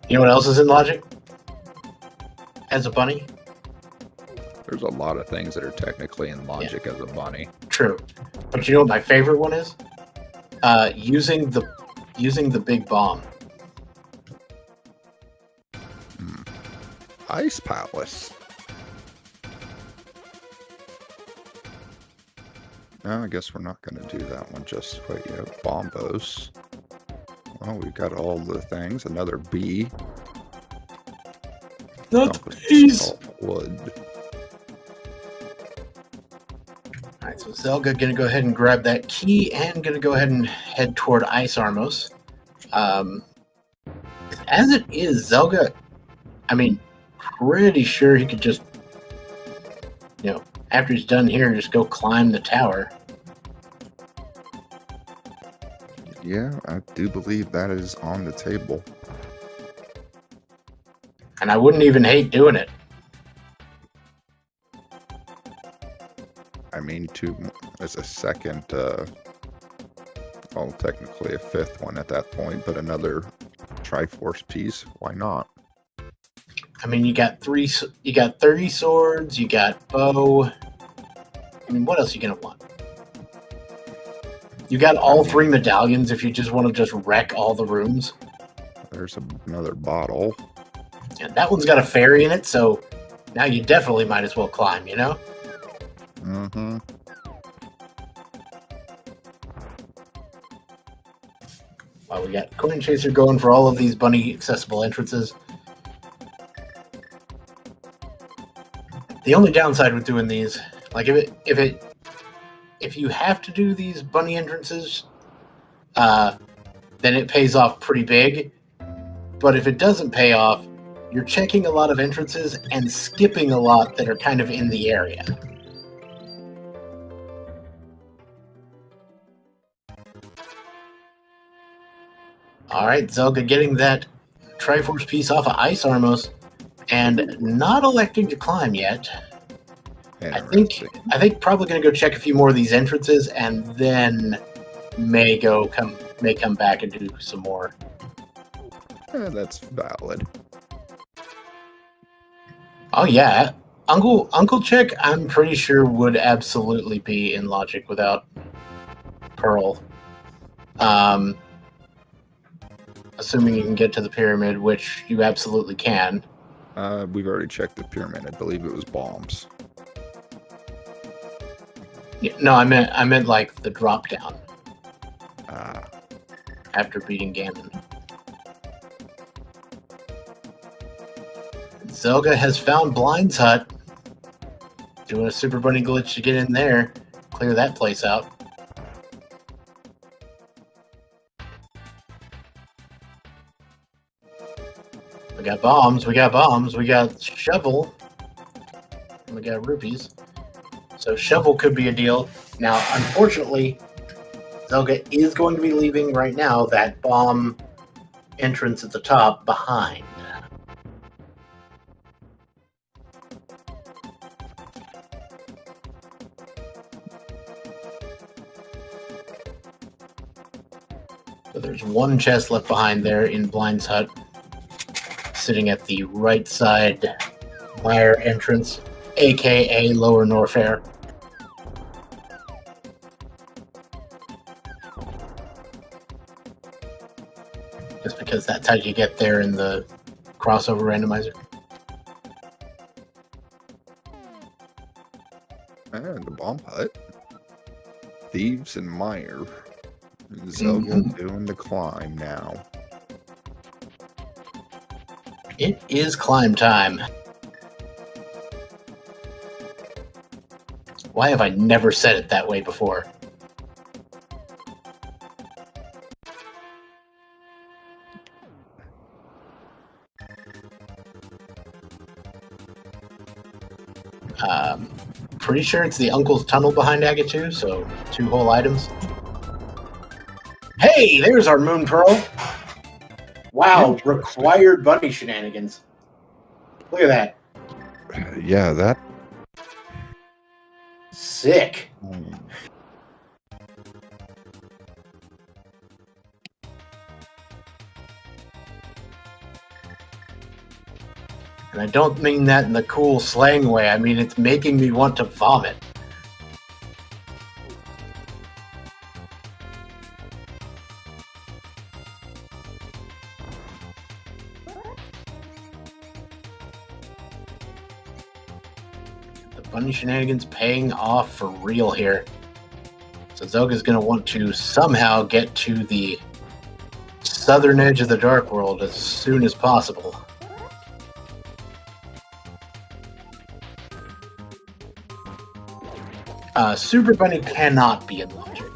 You know what else is in logic as a bunny? There's a lot of things that are technically in logic as a bunny. True. But you know what my favorite one is? Using the big bomb. Ice Palace. No, I guess we're not going to do that one just quite yet. Bombos. Well, we've got all the things. Another bee. Not bees! Wood. Alright, so Zelga gonna go ahead and grab that key and gonna go ahead and head toward Ice Armos. As it is, Zelga, pretty sure he could just, after he's done here, just go climb the tower. Yeah, I do believe that is on the table. And I wouldn't even hate doing it. I mean, as a second, well, technically a fifth one at that point, but another Triforce piece, why not? I mean, you got 30 swords, you got bow. I mean, what else are you gonna want? You got all three medallions if you just want to just wreck all the rooms. There's another bottle. And that one's got a fairy in it, so now you definitely might as well climb, Mm-hmm. Well, we got Coin Chaser going for all of these bunny accessible entrances. The only downside with doing these, like if you have to do these bunny entrances, then it pays off pretty big. But if it doesn't pay off, you're checking a lot of entrances and skipping a lot that are kind of in the area. All right, Zelga getting that Triforce piece off of Ice Armos and not electing to climb yet. I think probably going to go check a few more of these entrances and then may come back and do some more. Yeah, that's valid. Oh yeah, Uncle Chick, I'm pretty sure would absolutely be in logic without Pearl. Assuming you can get to the pyramid, which you absolutely can. We've already checked the pyramid. I believe it was bombs. Yeah, no, I meant like the drop down. Ah. After beating Ganon. Zelga has found Blind's hut. Doing a Super Bunny glitch to get in there. Clear that place out. We got bombs, we got shovel, and we got rupees. So shovel could be a deal. Now, unfortunately, Zelga is going to be leaving right now that bomb entrance at the top behind. So there's one chest left behind there in Blind's hut, sitting at the right side mire entrance, aka Lower Norfair. Just because that's how you get there in the crossover randomizer. And the bomb hut. Thieves and Mire. Zelga doing the climb now. It is climb time. Why have I never said it that way before? Pretty sure it's the Uncle's Tunnel behind Agate, so 2 whole items. Hey, there's our Moon Pearl. Wow, required bunny shenanigans. Look at that. Yeah, that. Sick. And I don't mean that in the cool slang way. I mean, it's making me want to vomit. The bunny shenanigans paying off for real here. So Zelga's going to want to somehow get to the southern edge of the Dark World as soon as possible. Super Bunny cannot be in logic.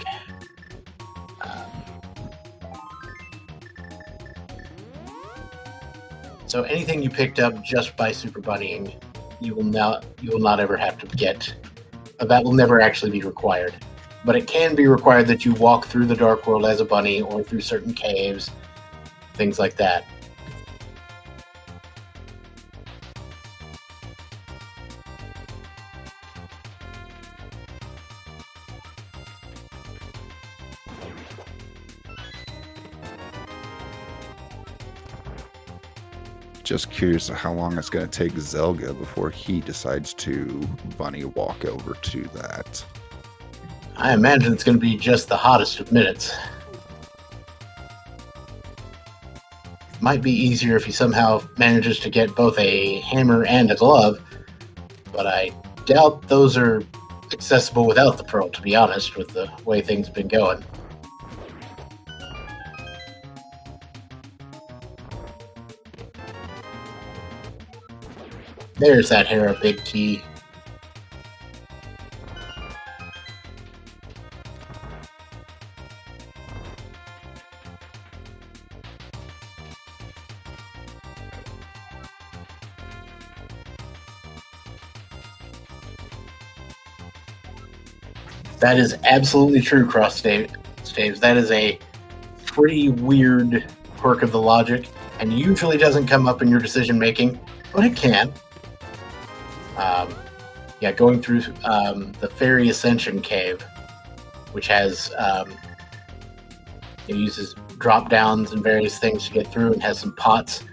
So anything you picked up just by Super Bunnying, you will not ever have to get. That will never actually be required. But it can be required that you walk through the Dark World as a bunny or through certain caves, things like that. Just curious how long it's going to take Zelga before he decides to bunny walk over to that. I imagine it's going to be just the hottest of minutes. Might be easier if he somehow manages to get both a hammer and a glove, but I doubt those are accessible without the pearl, to be honest, with the way things have been going. There's that Hera Big T. That is absolutely true, Cross Staves. That is a pretty weird quirk of the logic, and usually doesn't come up in your decision making, but it can. Yeah, going through the Fairy Ascension Cave, which has it uses drop downs and various things to get through, and has some pots.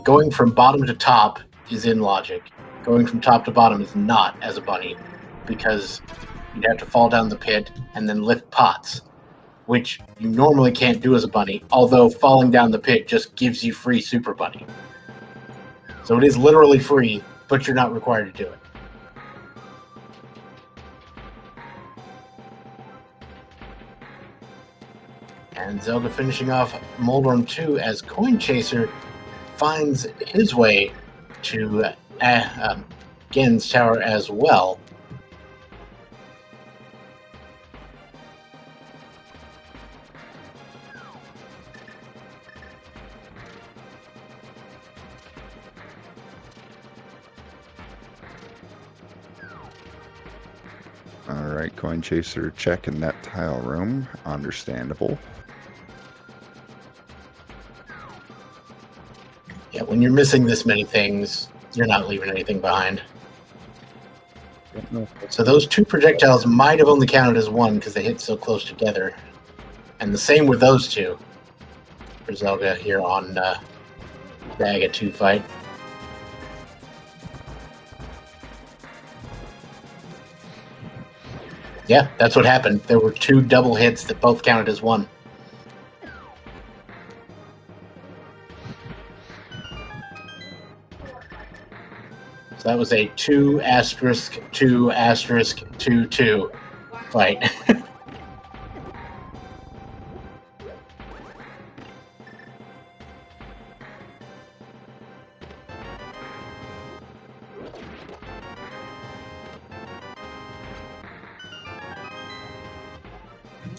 Going from bottom to top is in logic. Going from top to bottom is not as a bunny, because you'd have to fall down the pit and then lift pots, which you normally can't do as a bunny, although falling down the pit just gives you free Super Bunny. So it is literally free, but you're not required to do it. And Zelda finishing off Moldorm 2 as Coin Chaser finds his way to Gen's Tower as well. Alright, Coin Chaser check in that tile room. Understandable. Yeah, when you're missing this many things, you're not leaving anything behind. So those 2 projectiles might have only counted as 1 because they hit so close together. And the same with those 2 for Zelga here on the Agate 2 fight. Yeah, that's what happened. There were 2 double hits that both counted as 1. So that was a 2 asterisk 2 asterisk 2 2 fight.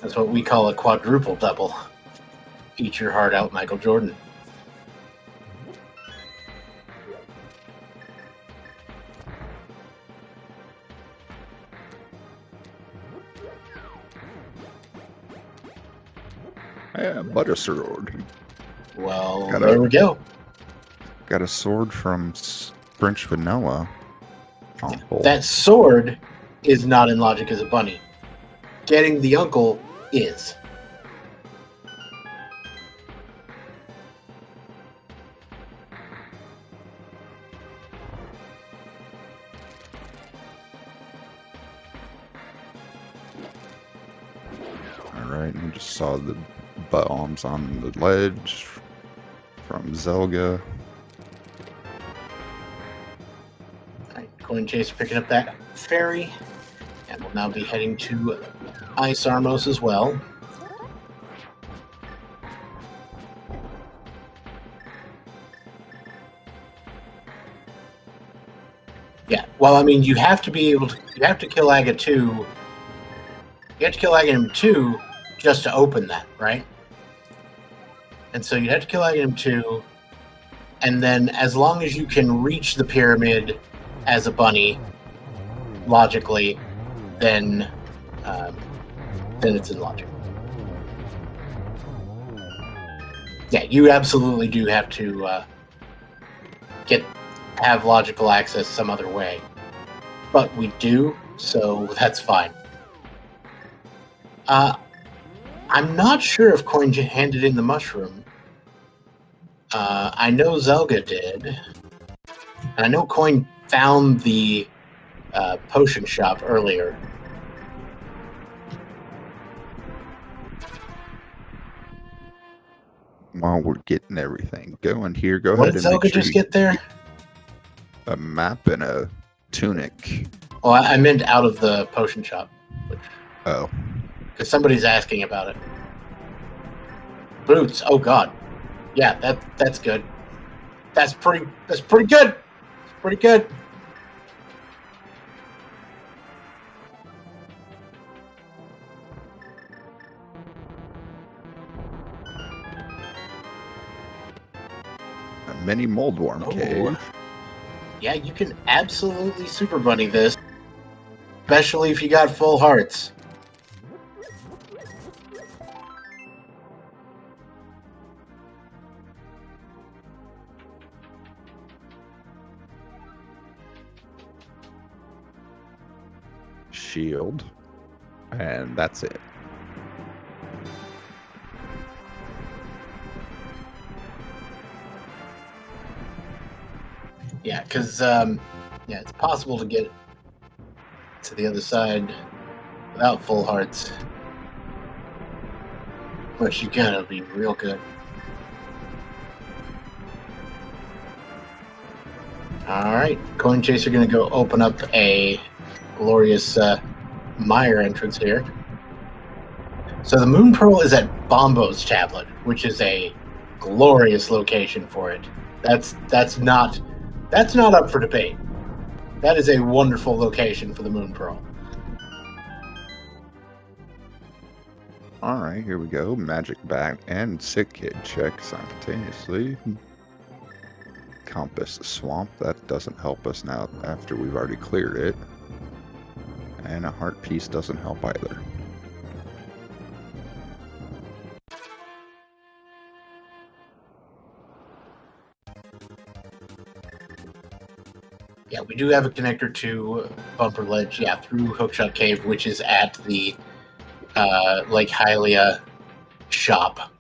That's what we call a quadruple double. Eat your heart out, Michael Jordan. Yeah, butter sword. Well, there we go. Got a sword from French Vanilla. Uncle. That sword is not in logic as a bunny. Getting the uncle is. Alright, we just saw the bombs on the ledge from Zelga. Alright, Coin Chaser picking up that ferry. And we'll now be heading to Ice Armos as well. Yeah, well, I mean, you have to be able to, you have to kill Aga 2. You have to kill Aghanim 2 just to open that, right? And so you have to kill Aghanim 2, and then as long as you can reach the pyramid as a bunny, logically, then it's in logic. Yeah, you absolutely do have to have logical access some other way, but we do, so that's fine. I'm not sure if Coin handed in the mushroom. I know Zelga did, and I know Coin found the potion shop earlier. While we're getting everything going here, go What ahead did and make Zelga sure just get there? A map and a tunic. Oh, I meant out of the potion shop. Oh. Because somebody's asking about it. Boots. Oh God. Yeah, that's good. That's pretty good. It's pretty good. A mini moldworm cave. Yeah, you can absolutely super bunny this. Especially if you got full hearts. Shield. And that's it. Yeah, because it's possible to get to the other side without full hearts. But you gotta be real good. Alright, Coin Chaser gonna go open up a glorious mire entrance here. So the Moon Pearl is at Bombo's tablet, which is a glorious location for it. That's not up for debate. That is a wonderful location for the Moon Pearl. Alright, here we go. Magic Bat and Sick Kid check simultaneously. Compass Swamp, that doesn't help us now after we've already cleared it. And a heart piece doesn't help either. Yeah, we do have a connector to Bumper Ledge, through Hookshot Cave, which is at the Lake Hylia shop.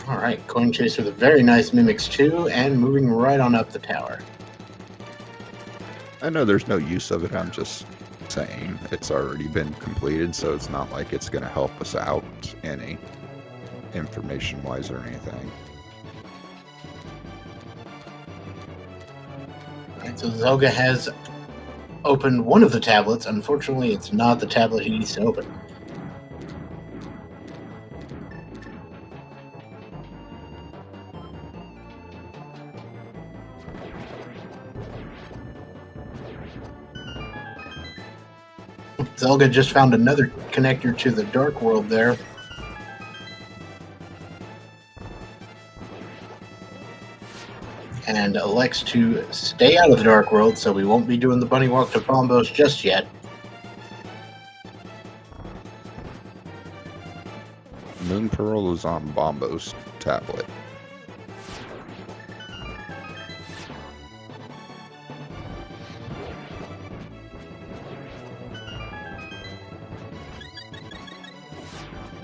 All right, Coin Chaser with a very nice Mimics 2, and moving right on up the tower. I know there's no use of it, I'm just saying it's already been completed, so it's not like it's going to help us out any information-wise or anything. Alright, so Zelga has opened one of the tablets. Unfortunately, it's not the tablet he needs to open. Zelga just found another connector to the Dark World there. And elects to stay out of the Dark World, so we won't be doing the bunny walk to Bombos just yet. Moon Pearl is on Bombo's tablet.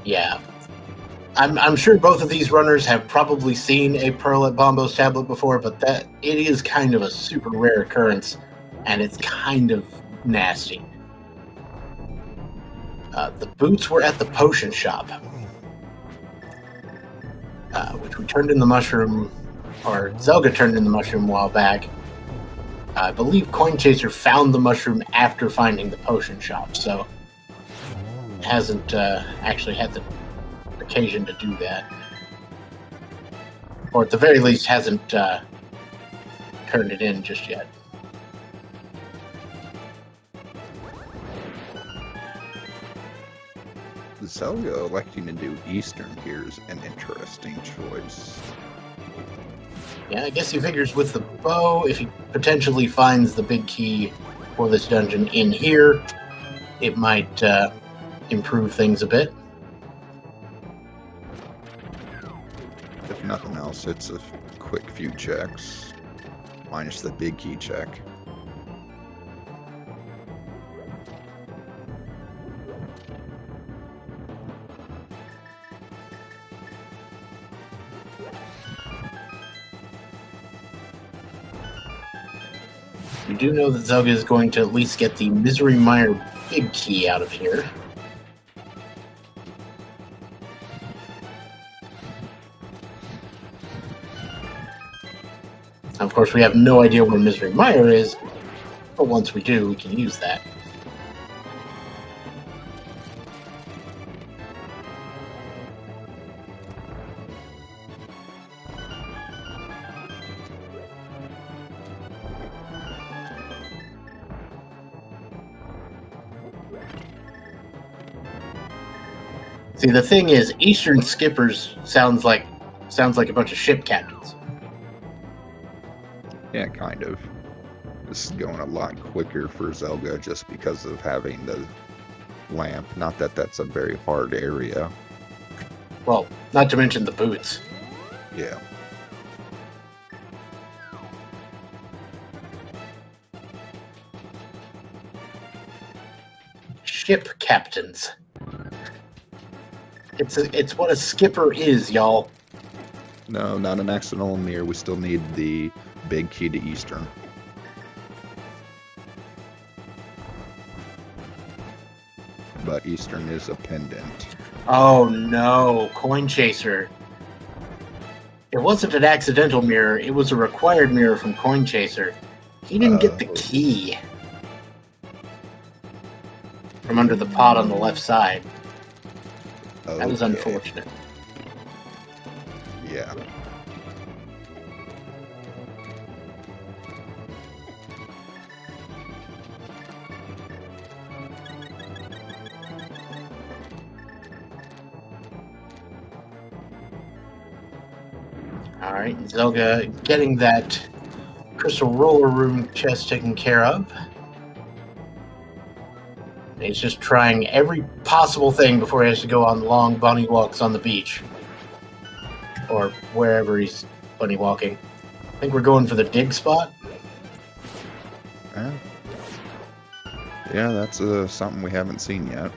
Yeah. I'm sure both of these runners have probably seen a Pearl at Bombo's tablet before, but that it is kind of a super rare occurrence, and it's kind of nasty. The boots were at the potion shop, which we turned in the mushroom, or Zelga turned in the mushroom a while back. I believe Coin Chaser found the mushroom after finding the potion shop, so hasn't actually had the occasion to do that, or at the very least hasn't turned it in just yet. Zelga electing to do Eastern here is an interesting choice. Yeah, I guess he figures with the bow, if he potentially finds the big key for this dungeon in here, it might improve things a bit. If nothing else, it's a quick few checks, minus the big key check. We do know that Zelga is going to at least get the Misery Mire big key out of here. Of course, we have no idea where Misery Mire is, but once we do, we can use that. See, the thing is, Eastern Skippers sounds like a bunch of ship captains. Yeah, kind of. This is going a lot quicker for Zelga just because of having the lamp. Not that that's a very hard area. Well, not to mention the boots. Yeah. Ship captains. It's what a skipper is, y'all. No, not an accidental mirror. We still need the big key to Eastern. But Eastern is a pendant. Oh no, Coin Chaser. It wasn't an accidental mirror, it was a required mirror from Coin Chaser. He didn't get the key from under the pot on the left side. That was unfortunate. Yeah. Alright, Zelga getting that crystal roller room chest taken care of. He's just trying every possible thing before he has to go on long bunny walks on the beach. Or wherever he's bunny walking. I think we're going for the dig spot. Yeah, that's something we haven't seen yet.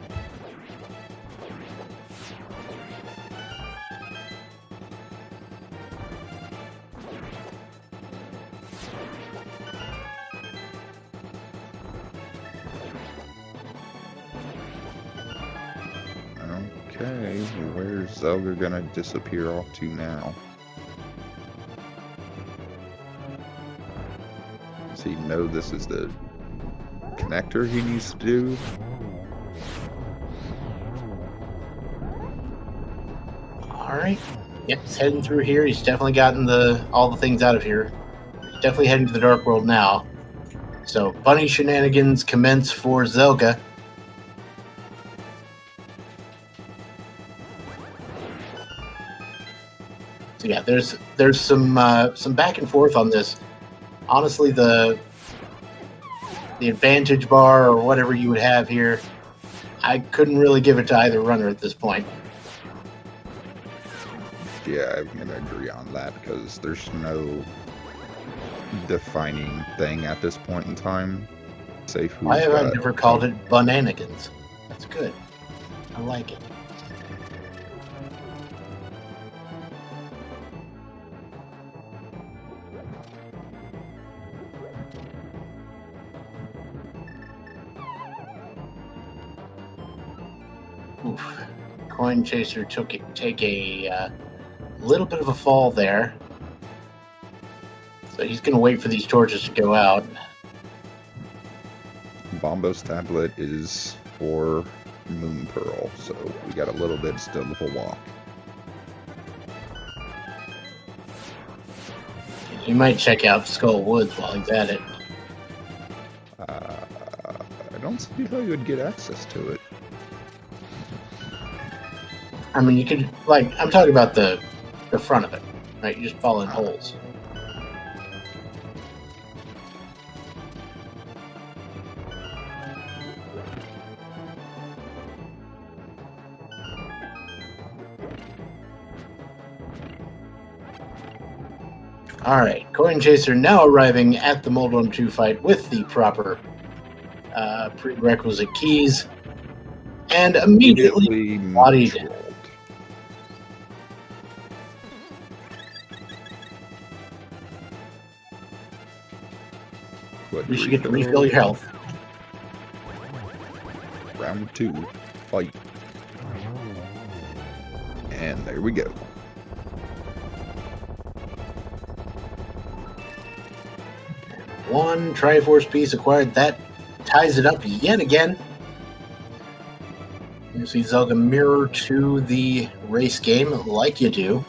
Okay, where's Zelga gonna disappear off to now? he know this is the connector he needs to do? All right. Yep, he's heading through here. He's definitely gotten all the things out of here. He's definitely heading to the Dark World now. So bunny shenanigans commence for Zelga. So yeah, there's some back and forth on this. Honestly, the advantage bar or whatever you would have here, I couldn't really give it to either runner at this point. Yeah, I'm gonna agree on that because there's no defining thing at this point in time. Say who's Why have I got- never called it bananigans? That's good. I like it. Oof. Coin Chaser take a little bit of a fall there. So he's going to wait for these torches to go out. Bombo's tablet is for Moon Pearl, so we got a little bit still of a walk. He might check out Skull Woods while he's at it. I don't see how you would get access to it. I mean, you could, like, I'm talking about the front of it, right? You just fall in holes. All right, Coin Chaser now arriving at the Moldworm 2 fight with the proper prerequisite keys, and immediately bodied. trolled. You should get to refill your health. Round 2, fight. And there we go. One Triforce piece acquired. That ties it up yet again. You see Zelga mirror to the race game like you do.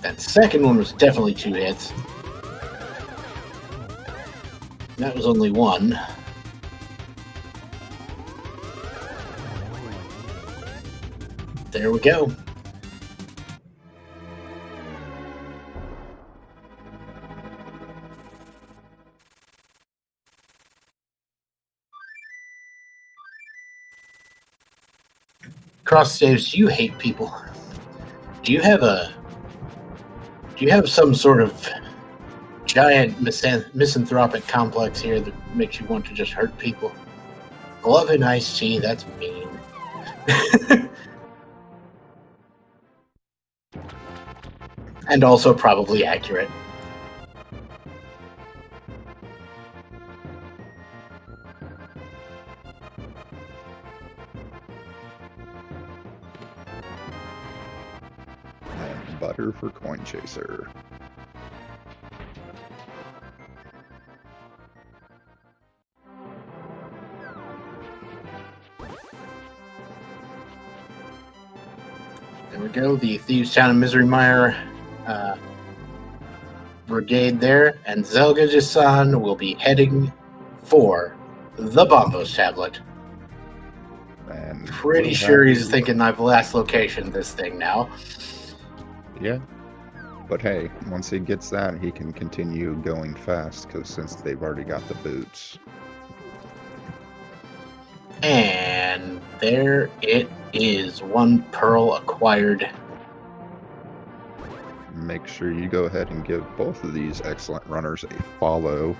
That second one was definitely 2 hits. That was only 1. There we go. Cross saves, do you hate people? Do you have some sort of giant misanthropic complex here that makes you want to just hurt people? Glove and iced tea, that's mean. And also probably accurate. And butter for Coin Chaser. There we go, the Thieves Town and Misery Mire brigade there, and zelgadissan will be heading for the Bombos tablet. And Pretty sure he's thinking I've last location this thing now. Yeah. But hey, once he gets that, he can continue going fast, because since they've already got the boots. And there it is. 1 pearl acquired. Make sure you go ahead and give both of these excellent runners a follow.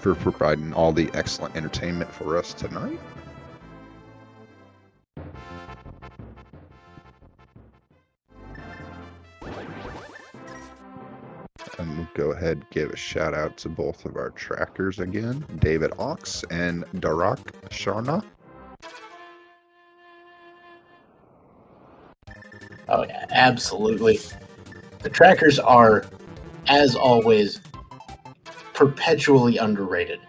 for providing all the excellent entertainment for us tonight. And we'll go ahead and give a shout out to both of our trackers again, David Ox and Darak Sharna. Oh, yeah, absolutely. The trackers are, as always, perpetually underrated.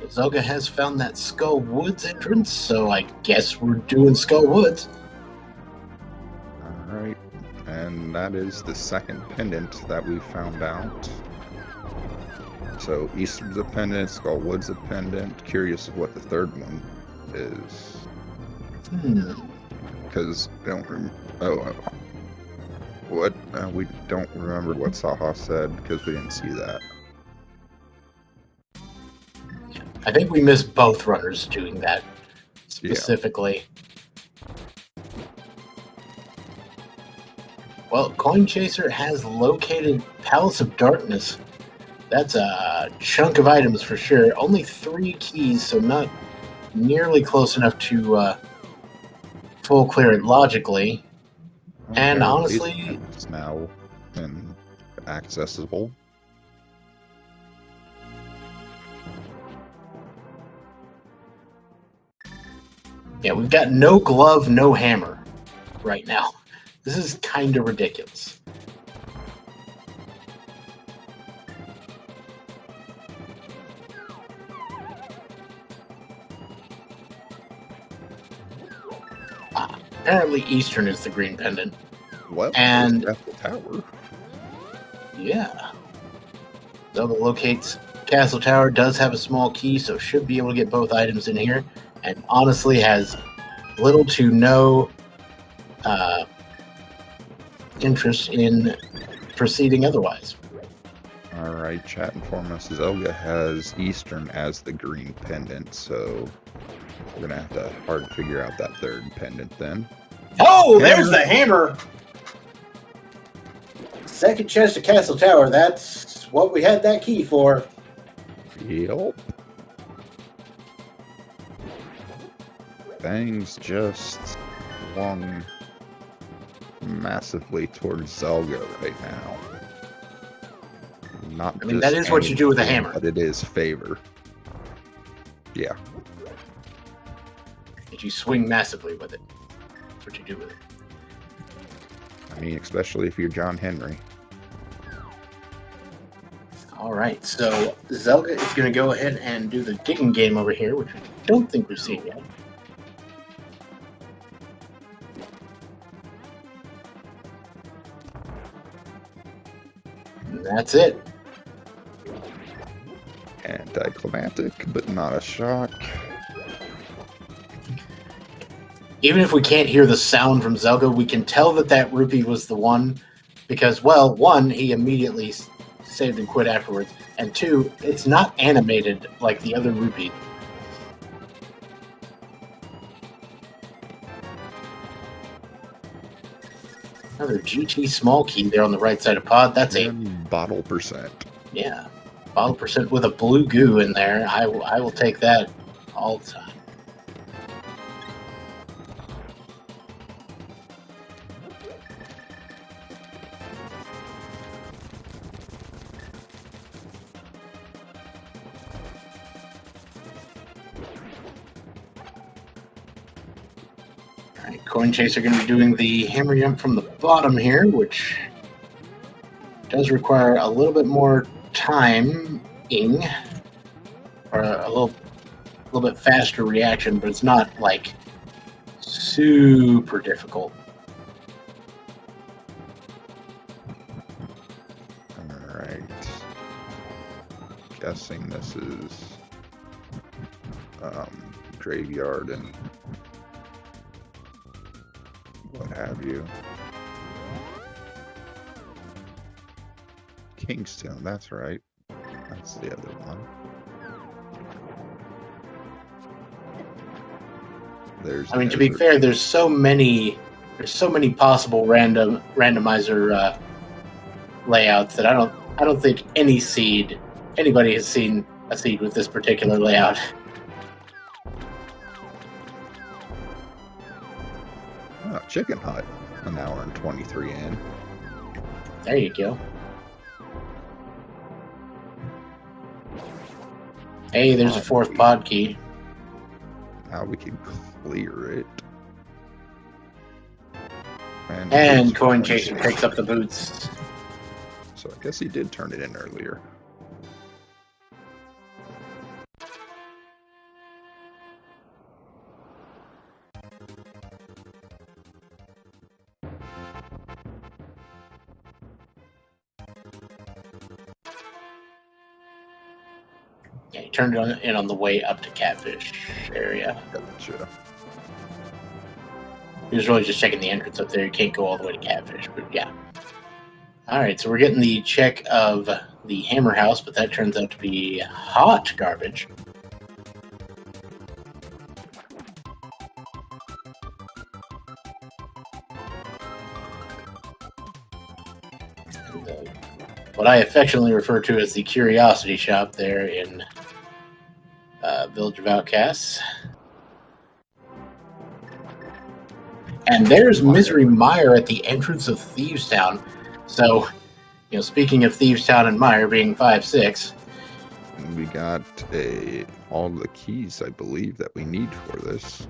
Zelga has found that Skull Woods entrance, so I guess we're doing Skull Woods. Alright, and that is the second pendant that we found out. So Eastern's a pendant, Skull Woods a pendant. Curious of what the third one is. Because I don't remember. What? We don't remember what Saha said because we didn't see that. I think we missed both runners doing that specifically. Yeah. Well, Coin Chaser has located Palace of Darkness. That's a chunk of items for sure. Only 3 keys, so not nearly close enough to full clear it logically. Okay, and honestly, it's now accessible. Yeah, we've got no glove, no hammer right now. This is kind of ridiculous. Apparently Eastern is the green pendant. Well, and at the tower. Yeah. Zelda locates Castle Tower, does have a small key, so should be able to get both items in here, and honestly has little to no interest in proceeding otherwise. Alright, chat inform us Zelga has Eastern as the green pendant, so we're going to have to hard figure out that third pendant then. Oh, there's the hammer! Second chest of Castle Tower, that's what we had that key for. Yep. Things just swung massively towards Zelga right now. Not I mean, that is what you do with a hammer. But it is favor. Yeah. If you swing massively with it, that's what you do with it. I mean, especially if you're John Henry. All right, so Zelga is going to go ahead and do the digging game over here, which I don't think we've seen yet. And that's it. Anticlimactic, but not a shock. Even if we can't hear the sound from Zelga, we can tell that that rupee was the one because, well, 1, he immediately saved and quit afterwards, and 2, it's not animated like the other rupee. Another GT small key there on the right side of pod. That's a bottle percent. Yeah, bottle percent with a blue goo in there. I will take that all the time. Coin Chaser going to be doing the hammer jump from the bottom here, which does require a little bit more timing, or a little bit faster reaction, but it's not like super difficult. All right. Guessing this is graveyard and what have you. Kingstown, that's right. That's the other one. There's. I mean, to be fair, there's so many possible randomizer layouts that I don't think anybody has seen a seed with this particular layout. Oh, Chicken Hut, an hour and 23 in. There you go. Hey, there's a fourth pod key. Now we can clear it. And Coin Chaser picks up the boots. So I guess he did turn it in earlier. Yeah, he turned it in on the way up to Catfish area. Gotcha. He was really just checking the entrance up there. You can't go all the way to Catfish, but yeah. All right, so we're getting the check of the Hammer House, but that turns out to be hot garbage. And, what I affectionately refer to as the Curiosity Shop there in Village of Outcasts. And there's Misery Mire at the entrance of Thieves Town. So, speaking of Thieves Town and Mire being 5-6. We got all the keys, I believe, that we need for this.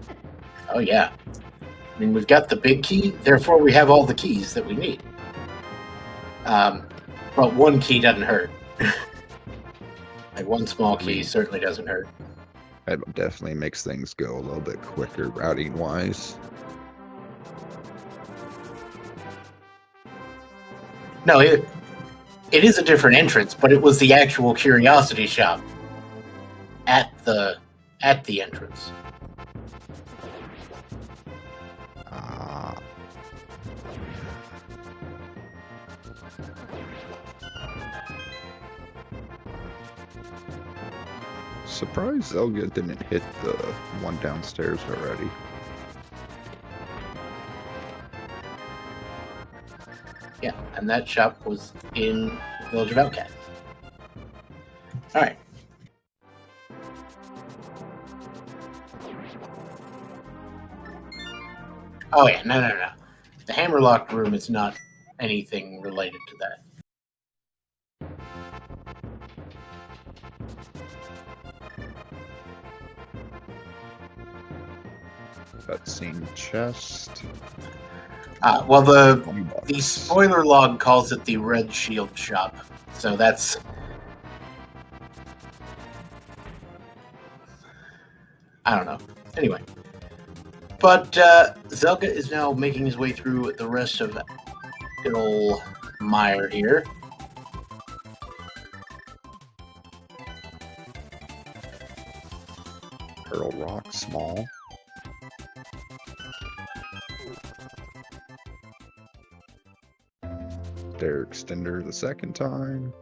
Oh, yeah. I mean, we've got the big key, therefore we have all the keys that we need. But one key doesn't hurt. Like, one small key certainly doesn't hurt. That definitely makes things go a little bit quicker routing-wise. No, it is a different entrance, but it was the actual Curiosity Shop at the entrance. Surprised Zelga didn't hit the one downstairs already. Yeah, and that shop was in Village of Outcasts. All right. Oh yeah, no. The Hammerlock room is not anything related to that. Cutscene chest. Well, the spoiler log calls it the Red Shield Shop, so that's... I don't know. Anyway. But Zelga is now making his way through the rest of good old Mire here. Pearl Rock, small. Stair extender the second time.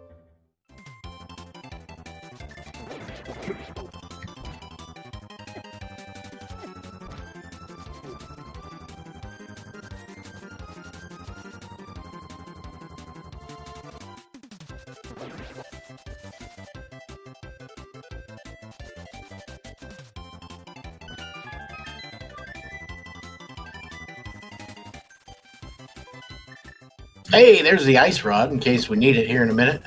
Hey, there's the ice rod in case we need it here in a minute.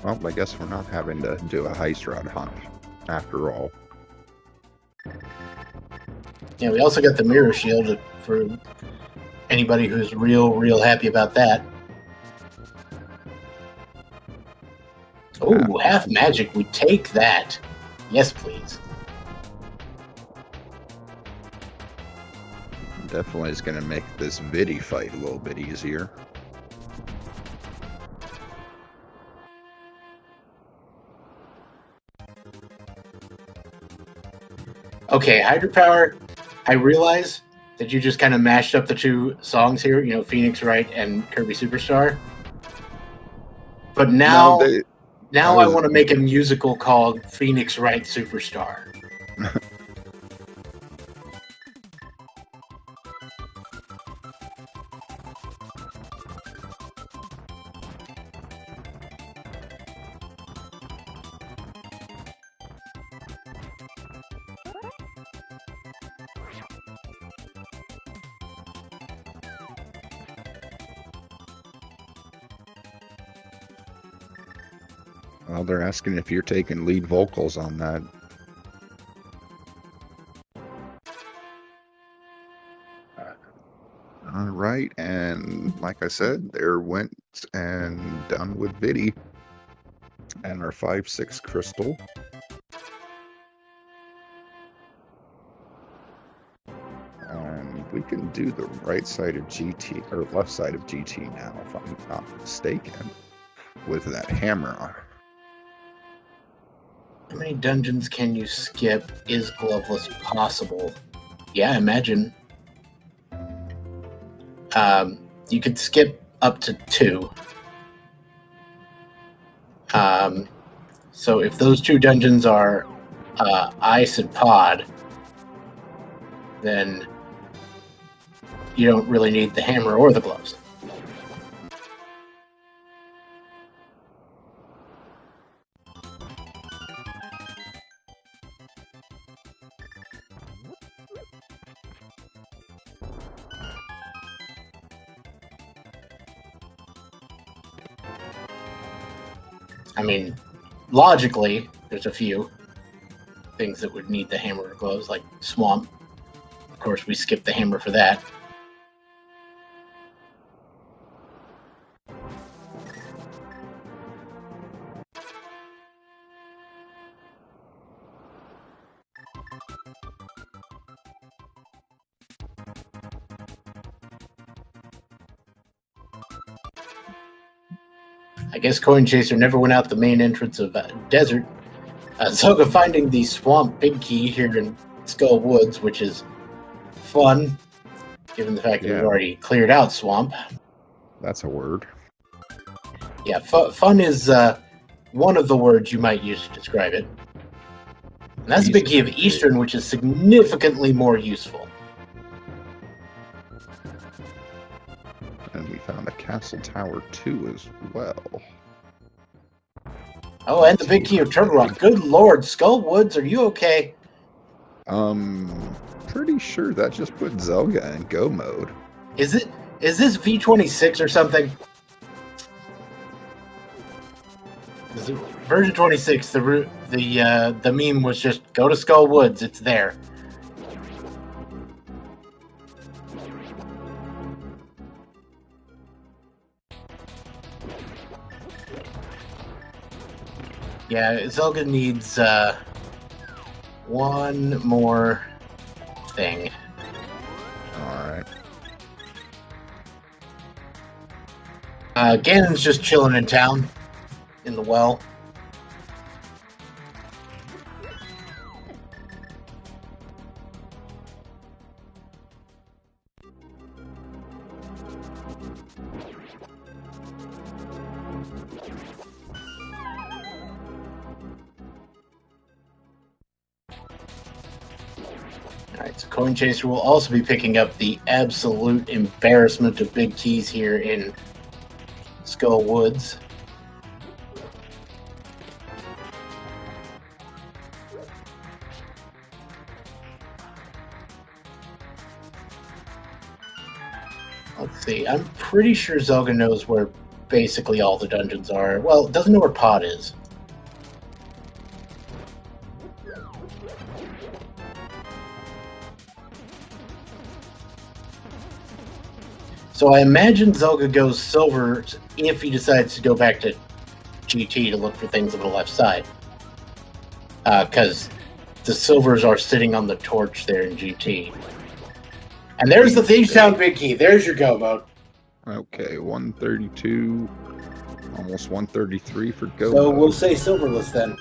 Well, I guess we're not having to do a ice rod hunt after all. Yeah, we also got the mirror shield for anybody who's real happy about that. Oh, half magic. We take that. Yes, please. Definitely is going to make this Viddy fight a little bit easier. Okay, Hydropower, I realize that you just kind of mashed up the two songs here, Phoenix Wright and Kirby Superstar. But now... No, Now I want to make a musical called Phoenix Wright Superstar. Well, they're asking if you're taking lead vocals on that. All right, and like I said, there went and done with Viddy and our 5-6 crystal. And we can do the right side of GT, or left side of GT now, if I'm not mistaken, with that hammer on. How many dungeons can you skip? Is gloveless possible? Yeah, I imagine. You could skip up to 2. So if those 2 dungeons are ice and pod, then you don't really need the hammer or the gloves. I mean, logically, there's a few things that would need the hammer or gloves, like Swamp. Of course, we skipped the hammer for that. I guess Coin Chaser never went out the main entrance of Desert. Zelga finding the Swamp Big Key here in Skull Woods, which is fun, given the fact that we've already cleared out Swamp. That's a word. Yeah, fun is one of the words you might use to describe it. And that's the Big Key of Eastern, which is significantly more useful. And we found a Castle Tower 2 as well. Oh, and the Big Key of Turtle Rock. Good lord, Skull Woods, are you okay? Pretty sure that just put Zelga in go mode. Is this V26 or something? Version 26, the meme was just go to Skull Woods, it's there. Yeah, Zelga needs one more thing. Alright. Ganon's just chilling in town, in the well. Alright, so Coin Chaser will also be picking up the absolute embarrassment of big keys here in Skull Woods. Let's see, I'm pretty sure Zelga knows where basically all the dungeons are. Well, doesn't know where Pod is. So I imagine Zelga goes silver if he decides to go back to GT to look for things on the left side. Because the silvers are sitting on the torch there in GT. And there's the Thieves Town Big Key. There's your go mode. Okay, 132, almost 133 for go So mode. we'll say silverless then.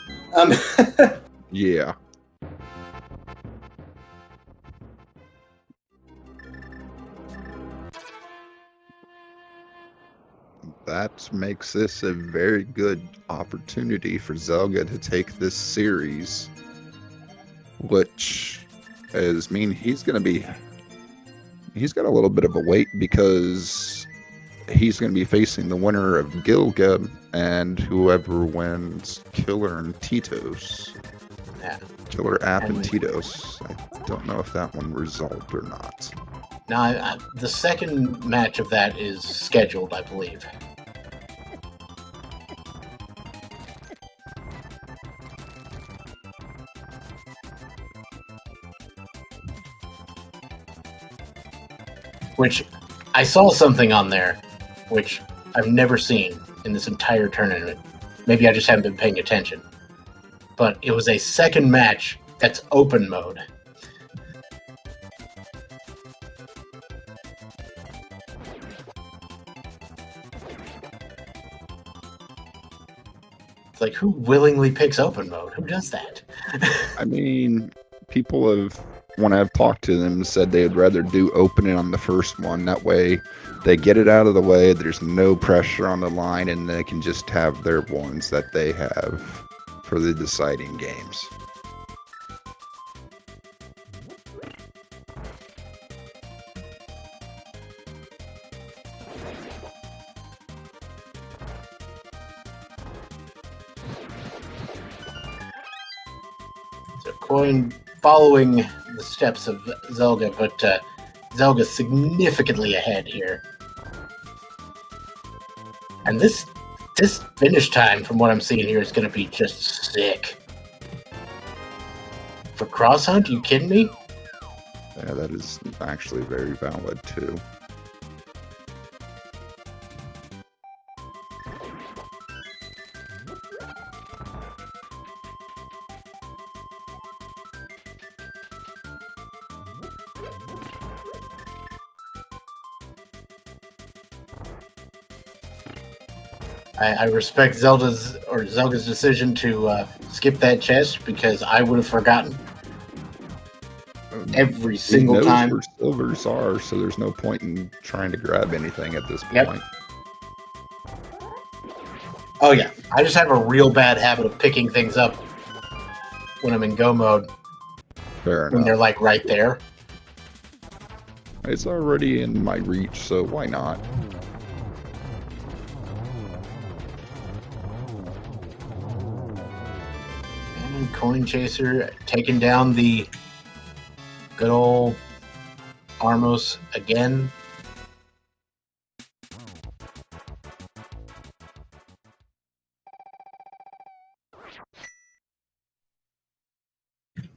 Yeah. that makes this a very good opportunity for Zelga to take this series, which is mean he's got a little bit of a wait because he's going to be facing the winner of Gilga and whoever wins Killer and Tito's. Yeah. Killer App and Tito's. I don't know if that one resolved or not. Now, the second match of that is scheduled, I believe. Which, I saw something on there, which I've never seen in this entire tournament. Maybe I just haven't been paying attention. But it was a second match that's open mode. It's like, who willingly picks open mode? Who does that? I mean, people have, when I've talked to them, said they'd rather do opening on the first one. That way they get it out of the way, there's no pressure on the line, and they can just have their ones that they have for the deciding games. So Coin following the steps of Zelga, but Zelga's significantly ahead here. And this finish time, from what I'm seeing here, is going to be just sick. For Cross Hunt, you kidding me? Yeah, that is actually very valid too. I respect Zelga's decision to skip that chest, because I would have forgotten every single time. He knows where silvers are, so there's no point in trying to grab anything at this point. Yep. Oh yeah, I just have a real bad habit of picking things up when I'm in go mode. Fair enough. When they're like right there. It's already in my reach, so why not? And Coin Chaser taking down the good old Armos again.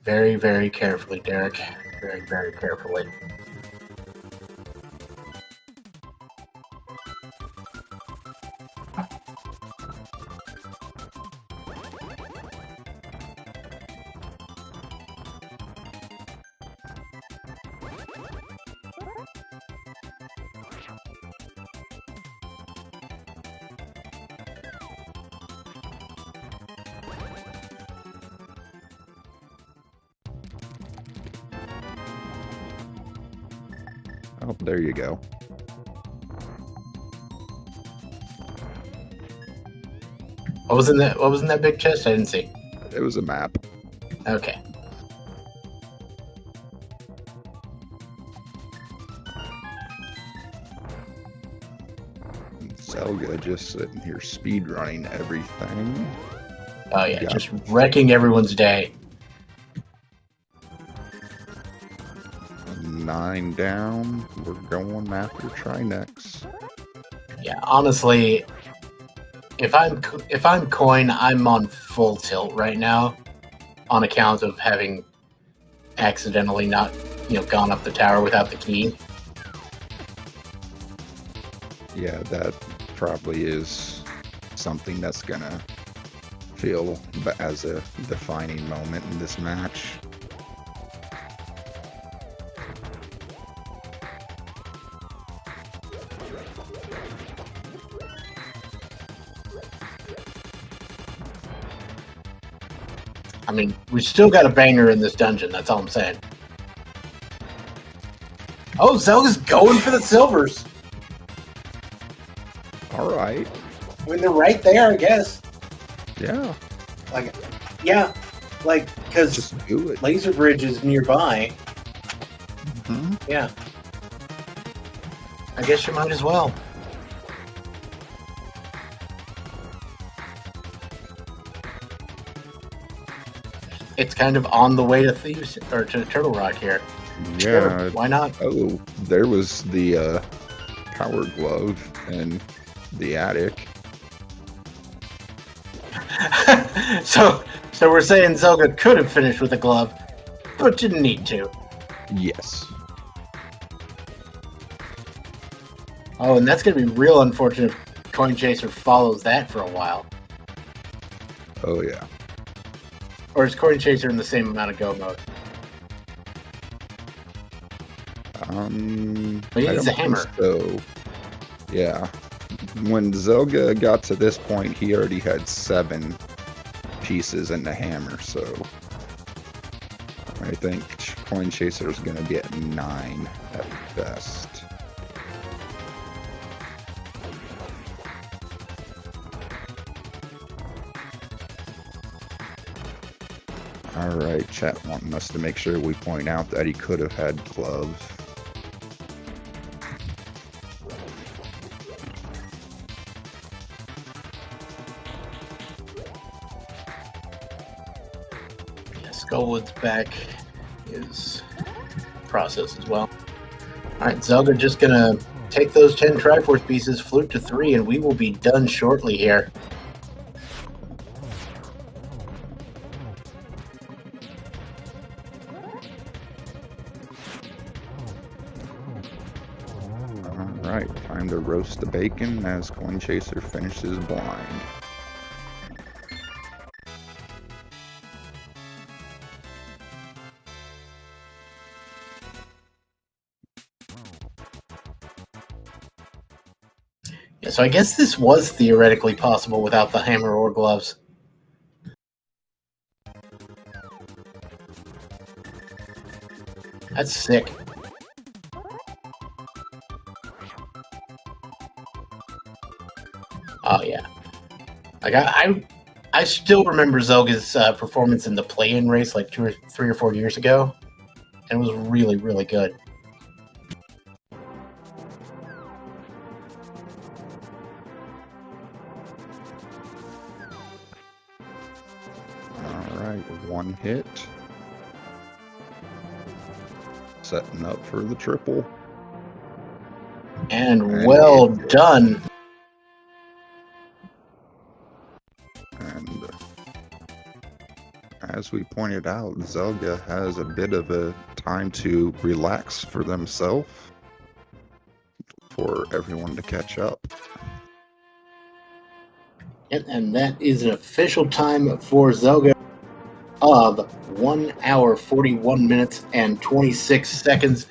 Very, very carefully, Derek. Very, very carefully. Oh, there you go. What was in that big chest? I didn't see. It was a map. Okay. Zelga just sitting here speedrunning everything. Oh yeah, just wrecking everyone's day. 9 down. We're going after Trinex. Yeah, honestly, if I'm Coin, I'm on full tilt right now, on account of having accidentally not, gone up the tower without the key. Yeah, that probably is something that's gonna feel as a defining moment in this match. I mean, we still got a banger in this dungeon, that's all I'm saying. Oh, Zelga's going for the silvers. All right. I mean, they're right there, I guess. Yeah. Like, yeah, like because Just do it. Laser Bridge is nearby. Mhm. Yeah. I guess you might as well. It's kind of on the way to Thieves or to Turtle Rock here. Sure, Yeah. why not? Oh, there was the power glove in the attic. so we're saying Zelga could have finished with a glove, but didn't need to. Yes. Oh, and that's going to be real unfortunate if Coin Chaser follows that for a while. Oh yeah. Or is Coin Chaser in the same amount of go mode? But he I needs don't a hammer. think so. Yeah. When Zelga got to this point, he already had 7 pieces in the hammer, so I think Coin Chaser is going to get 9 at best. Alright, chat wanting us to make sure we point out that he could have had gloves. Yeah, Skullwood's back is process as well. Alright, Zelga just gonna take those 10 Triforce pieces, flute to 3, and we will be done shortly here. Alright, time to roast the bacon as Coin Chaser finishes blind. Yeah, so I guess this was theoretically possible without the hammer or gloves. That's sick. Oh yeah, like I still remember Zelga's performance in the play-in race like 3 or 4 years ago, and it was really, really good. Alright, 1 hit. Setting up for the triple. And well done. And as we pointed out, Zelga has a bit of a time to relax for themselves for everyone to catch up. And that is an official time for Zelga of 1 hour, 41 minutes, and 26 seconds.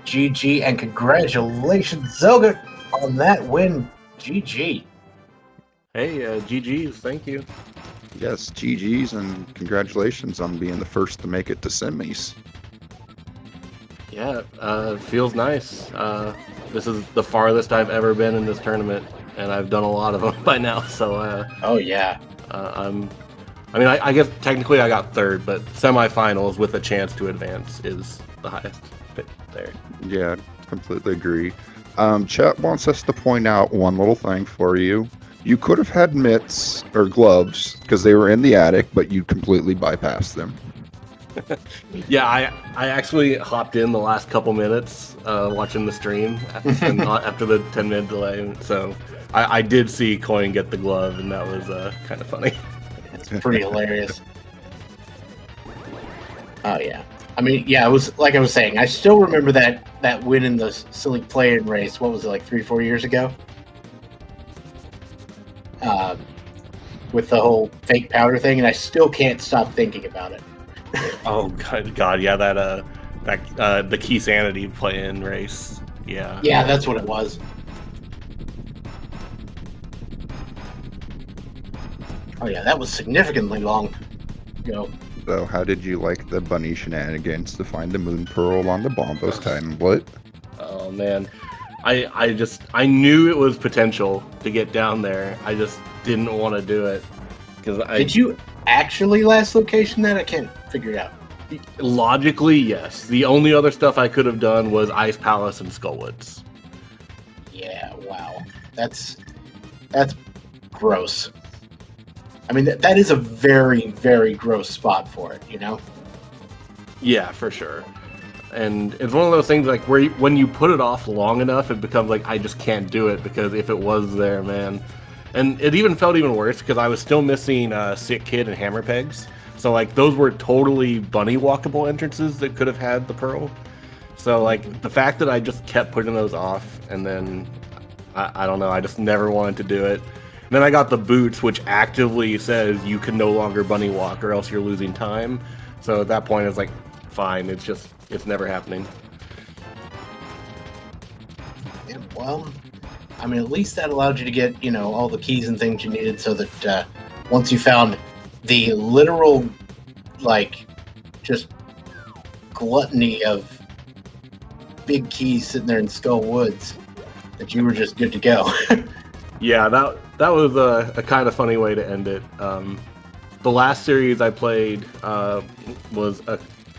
GG, and congratulations, Zelga, on that win. GG. Hey, GG's, thank you. Yes, GG's, and congratulations on being the first to make it to semis. Yeah, feels nice. This is the farthest I've ever been in this tournament, and I've done a lot of them by now. So, Oh yeah. I guess technically I got 3rd, but semifinals with a chance to advance is the highest there. Yeah, completely agree. Chat wants us to point out one little thing for you. You could have had mitts or gloves because they were in the attic, but you completely bypassed them. Yeah, I actually hopped in the last couple minutes watching the stream after the 10-minute delay, so I did see Coin get the glove, and that was kind of funny. It's pretty hilarious. Oh yeah. I mean, yeah, it was like I was saying, I still remember that win in the silly play-in race. What was it, like 3-4 years ago? With the whole fake powder thing, and I still can't stop thinking about it. Oh God, yeah, that the Key Sanity play-in race, yeah. Yeah, that's what it was. Oh yeah, that was significantly long ago. So how did you like the bunny shenanigans to find the moon pearl on the Bombos tablet? Oh man, I knew it was potential to get down there. I just didn't want to do it because Did you actually last location that? I can't figure it out. logically, yes. The only other stuff I could have done was Ice Palace and Skullwoods. Yeah, wow. That's gross. I mean, that is a very, very gross spot for it, you know? Yeah, for sure. And it's one of those things like where when you put it off long enough, it becomes like I just can't do it because if it was there, man. And it even felt even worse because I was still missing Sick Kid and Hammer Pegs. So like those were totally bunny walkable entrances that could have had the pearl. So like the fact that I just kept putting those off, and then I don't know, I just never wanted to do it. And then I got the boots, which actively says you can no longer bunny walk or else you're losing time. So at that point, it's like, fine, it's never happening. Yeah, well, I mean, at least that allowed you to get, you know, all the keys and things you needed so that once you found the literal, like, just gluttony of big keys sitting there in Skull Woods, that you were just good to go. Yeah, that was a kind of funny way to end it. The last series I played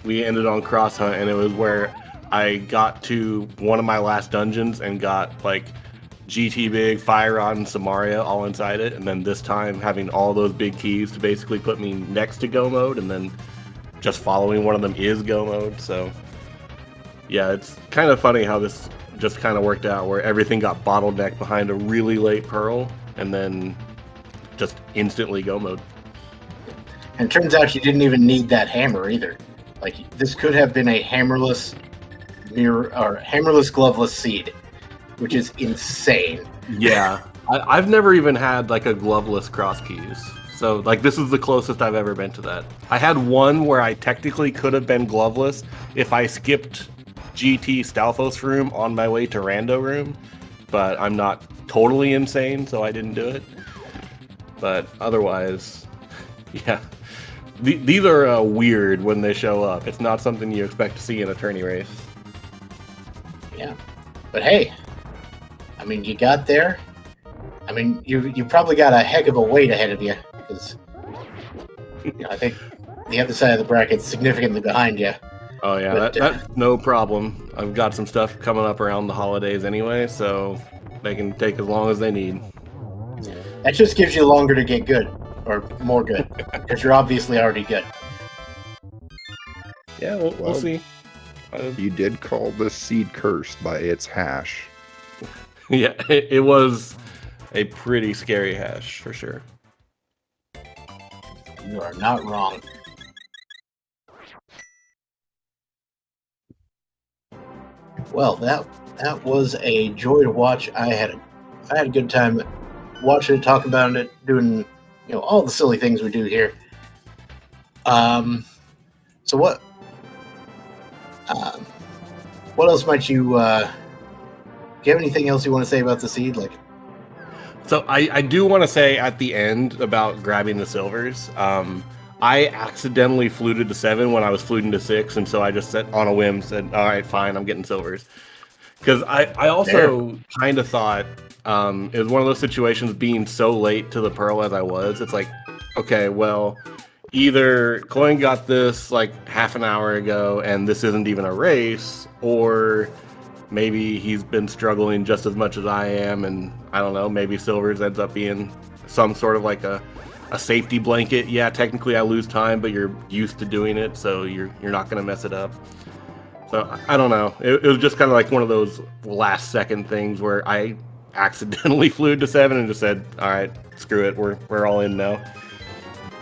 we ended on Cross Hunt, and it was where I got to one of my last dungeons and got like GT Big, Fire Rod, and Samaria all inside it, and then this time having all those big keys to basically put me next to Go Mode, and then just following one of them is Go Mode. So yeah, it's kind of funny how this just kind of worked out, where everything got bottlenecked behind a really late Pearl, and then just instantly Go Mode. And it turns out you didn't even need that hammer either. Like, this could have been a hammerless gloveless seed, which is insane. Yeah, I've never even had like a gloveless cross keys. So like this is the closest I've ever been to that. I had one where I technically could have been gloveless if I skipped GT Stalfos room on my way to Rando room, but I'm not totally insane, so I didn't do it. But otherwise, yeah. These are weird when they show up. It's not something you expect to see in a tourney race. Yeah. But hey, I mean, you got there. I mean, you probably got a heck of a wait ahead of you, because you know, I think the other side of the bracket's significantly behind you. Oh yeah, but, that's no problem. I've got some stuff coming up around the holidays anyway, so they can take as long as they need. That just gives you longer to get good, or more good, because you're obviously already good. Yeah, we'll see. You did call this seed cursed by its hash. Yeah, it was a pretty scary hash, for sure. You are not wrong. Well, that was a joy to watch. I had a good time watching it, talking about it, doing all the silly things we do here. So what else might you? Do you have anything else you want to say about the seed? So I do want to say at the end about grabbing the silvers. I accidentally fluted to 7 when I was fluting to 6, and so I just said on a whim, said, all right, fine, I'm getting silvers. Because I also kind of thought it was one of those situations, being so late to the Pearl as I was, it's like, okay, well, either Coin got this like half an hour ago and this isn't even a race, or maybe he's been struggling just as much as I am, and I don't know, maybe silvers ends up being some sort of like a safety blanket. Yeah, technically I lose time, but you're used to doing it, so you're not going to mess it up. So I don't know. It was just kind of like one of those last second things where I accidentally flew to 7 and just said, all right, screw it, we're all in now.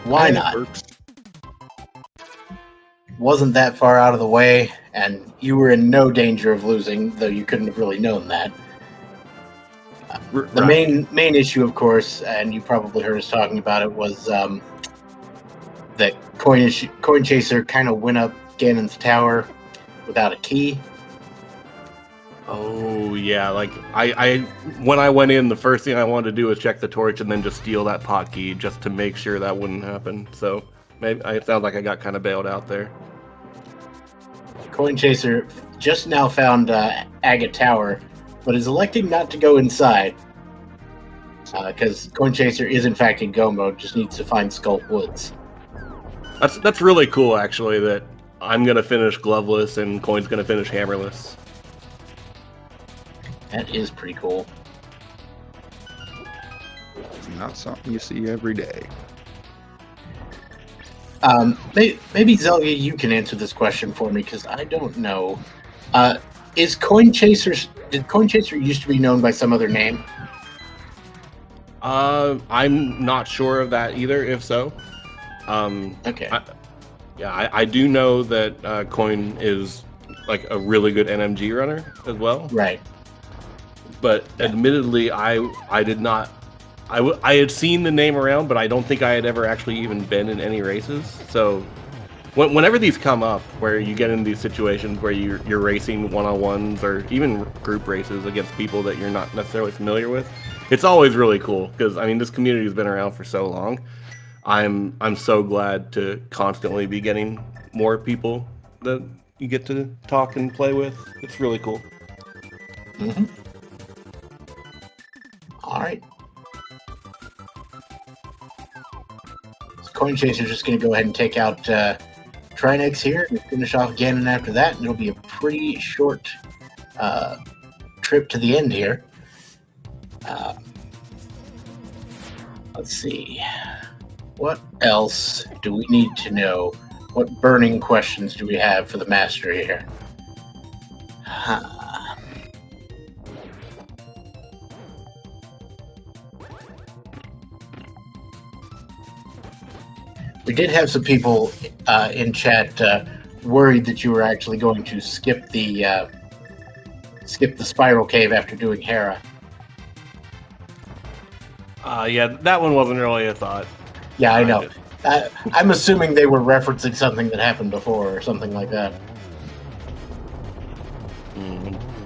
Why not? Wasn't that far out of the way, and you were in no danger of losing, though you couldn't have really known that. The main issue, of course, and you probably heard us talking about it, was that Coin Chaser kind of went up Ganon's tower without a key. Oh yeah, like I when I went in, the first thing I wanted to do was check the torch and then just steal that pot key just to make sure that wouldn't happen. So maybe it sounds like I got kind of bailed out there. Coin Chaser just now found Agate Tower, but is electing not to go inside because Coin Chaser is in fact in go mode. Just needs to find Skull Woods. That's really cool, actually. That I'm gonna finish gloveless and Coin's gonna finish hammerless. That is pretty cool. It's not something you see every day. Maybe Zelga, you can answer this question for me because I don't know. Is Coin Chaser? Did Coin Chaser used to be known by some other name? I'm not sure of that either. If so, Okay. I do know that Coin is like a really good NMG runner as well. Right. But admittedly, I did not. I had seen the name around, but I don't think I had ever actually even been in any races. So whenever these come up, where you get in these situations where you're racing one-on-ones or even group races against people that you're not necessarily familiar with, it's always really cool because I mean this community has been around for so long. I'm so glad to constantly be getting more people that you get to talk and play with. It's really cool. Mm-hmm. All right. So Coin Chaser's just going to go ahead and take out Trinex here and finish off Ganon after that, and it'll be a pretty short trip to the end here. Let's see. What else do we need to know? What burning questions do we have for the master here? We did have some people in chat worried that you were actually going to skip the spiral cave after doing Hera. Yeah, that one wasn't really a thought. Yeah, I know. I'm assuming they were referencing something that happened before or something like that.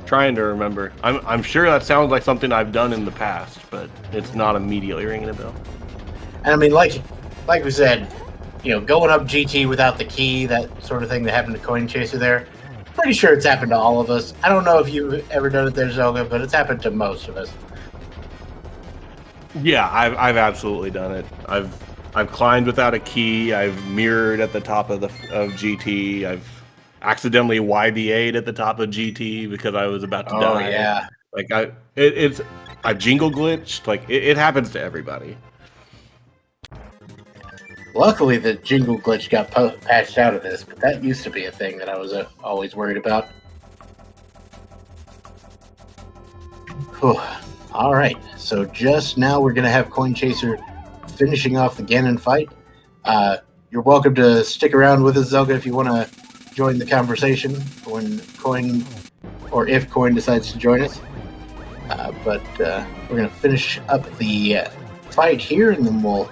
Trying to remember. I'm sure that sounds like something I've done in the past, but it's not immediately ringing a bell. And I mean, like we said, going up GT without the key, that sort of thing that happened to Coin Chaser there. Pretty sure it's happened to all of us. I don't know if you've ever done it there, Zelga, but it's happened to most of us. Yeah, I've absolutely done it. I've climbed without a key. I've mirrored at the top of GT. I've accidentally YBA'd at the top of GT because I was about to die. Oh yeah. Like I've jingle glitched. Like it happens to everybody. Luckily, the jingle glitch got patched out of this, but that used to be a thing that I was always worried about. Whew. All right, so just now we're going to have Coin Chaser finishing off the Ganon fight. You're welcome to stick around with us, Zelga, if you want to join the conversation when Coin, or if Coin decides to join us. But we're going to finish up the fight here, and then we'll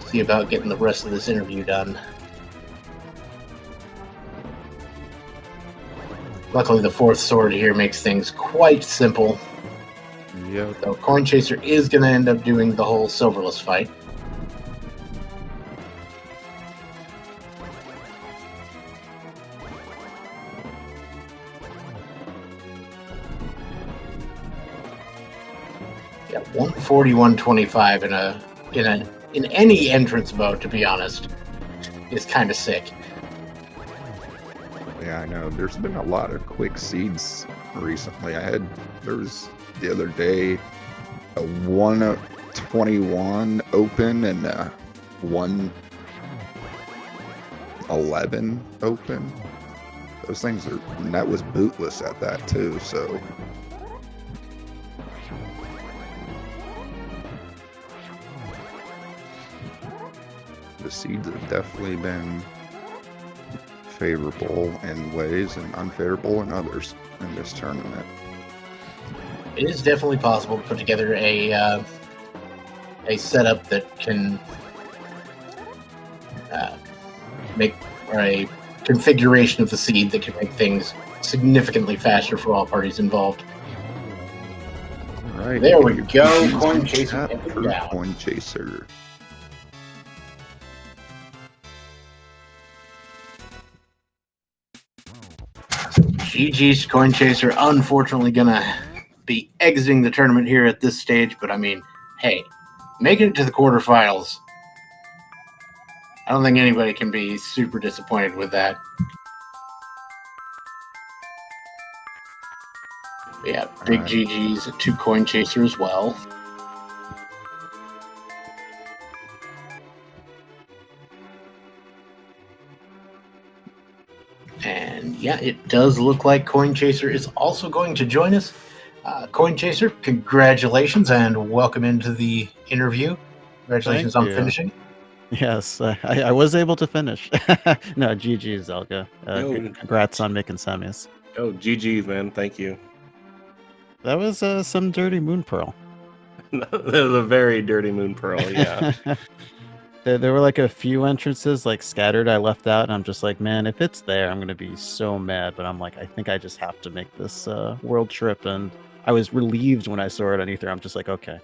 see about getting the rest of this interview done. Luckily, the fourth sword here makes things quite simple. Yeah. So Coin Chaser is going to end up doing the whole silverless fight. Yeah, 140, 125 in any entrance mode, to be honest, is kind of sick. Yeah, I know. There's been a lot of quick seeds recently. There was the other day a 121 open and a 111 open. Those things and that was bootless at that too, so. The seeds have definitely been favorable in ways and unfavorable in others in this tournament. It is definitely possible to put together a setup that can make, or a configuration of the seed that can make things significantly faster for all parties involved. All right, there we go. Coin Chaser. Coin Chaser. GG's Coin Chaser, unfortunately gonna be exiting the tournament here at this stage, but I mean, hey, making it to the quarterfinals, I don't think anybody can be super disappointed with that. But yeah, big Right. GG's to Coin Chaser as well. And yeah, it does look like Coin Chaser is also going to join us. Coin Chaser, congratulations and welcome into the interview. Congratulations Thank on you. finishing. Yes, I was able to finish. No, GG, Zelga. Yo. Congrats on making semis. Oh, GG's, man. Thank you. That was some dirty moon pearl. That was a very dirty moon pearl, yeah. There were like a few entrances like scattered I left out, and I'm just like, man, if it's there, I'm gonna be so mad. But I'm like, I think I just have to make this world trip, and I was relieved when I saw it on Ether. I'm just like, okay,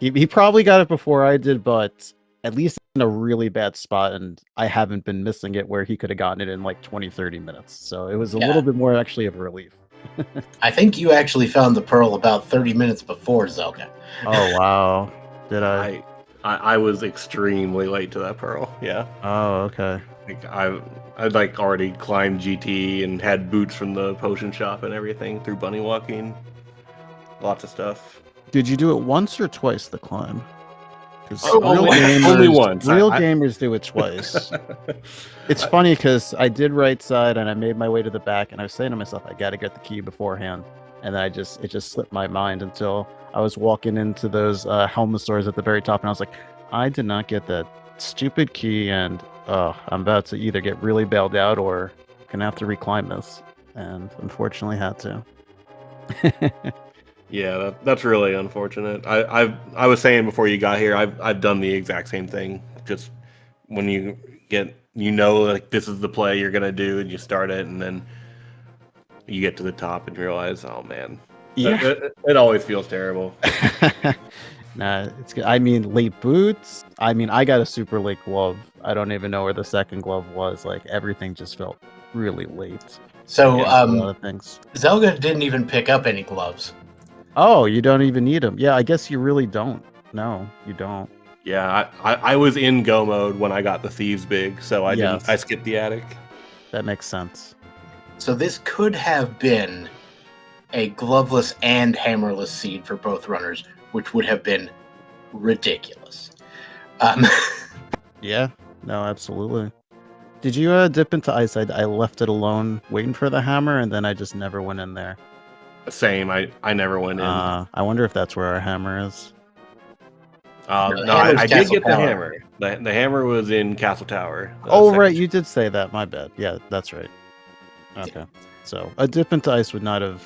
he probably got it before I did, but at least in a really bad spot, and I haven't been missing it where he could have gotten it in like 20-30 minutes. So it was a little bit more actually of a relief. I think you actually found the pearl about 30 minutes before Zelga. Oh wow, did I? I was extremely late to that pearl. Yeah. Oh okay. Like I'd like already climbed GT and had boots from the potion shop and everything through bunny walking. Lots of stuff. Did you do it once or twice the climb? 'Cause Only once. Real gamers do it twice. It's funny because I did right side and I made my way to the back, and I was saying to myself, I gotta get the key beforehand, and then it just slipped my mind until I was walking into those helmet stores at the very top, and I was like, I did not get that stupid key, and I'm about to either get really bailed out or gonna have to reclimb this, and unfortunately had to. Yeah, that's really unfortunate. I was saying before you got here, I've done the exact same thing. Just when you get, like this is the play you're gonna do, and you start it, and then you get to the top and realize, oh man, Yeah. it always feels terrible. Nah, it's good. I mean, late boots. I mean, I got a super late glove. I don't even know where the second glove was. Like everything just felt really late. So, a lot of things. Zelga didn't even pick up any gloves. Oh, you don't even need them. Yeah, I guess you really don't. No, you don't. Yeah, I was in go mode when I got the thieves big, so I didn't. I skipped the attic. That makes sense. So this could have been a gloveless and hammerless seed for both runners, which would have been ridiculous. Yeah, no, absolutely. Did you dip into ice? I left it alone waiting for the hammer, and then I just never went in there. Same. I never went in. I wonder if that's where our hammer is. No, I did get the hammer. The hammer was in Castle Tower. Oh, right. You did say that. My bad. Yeah, that's right. Okay. So a dip into ice would not have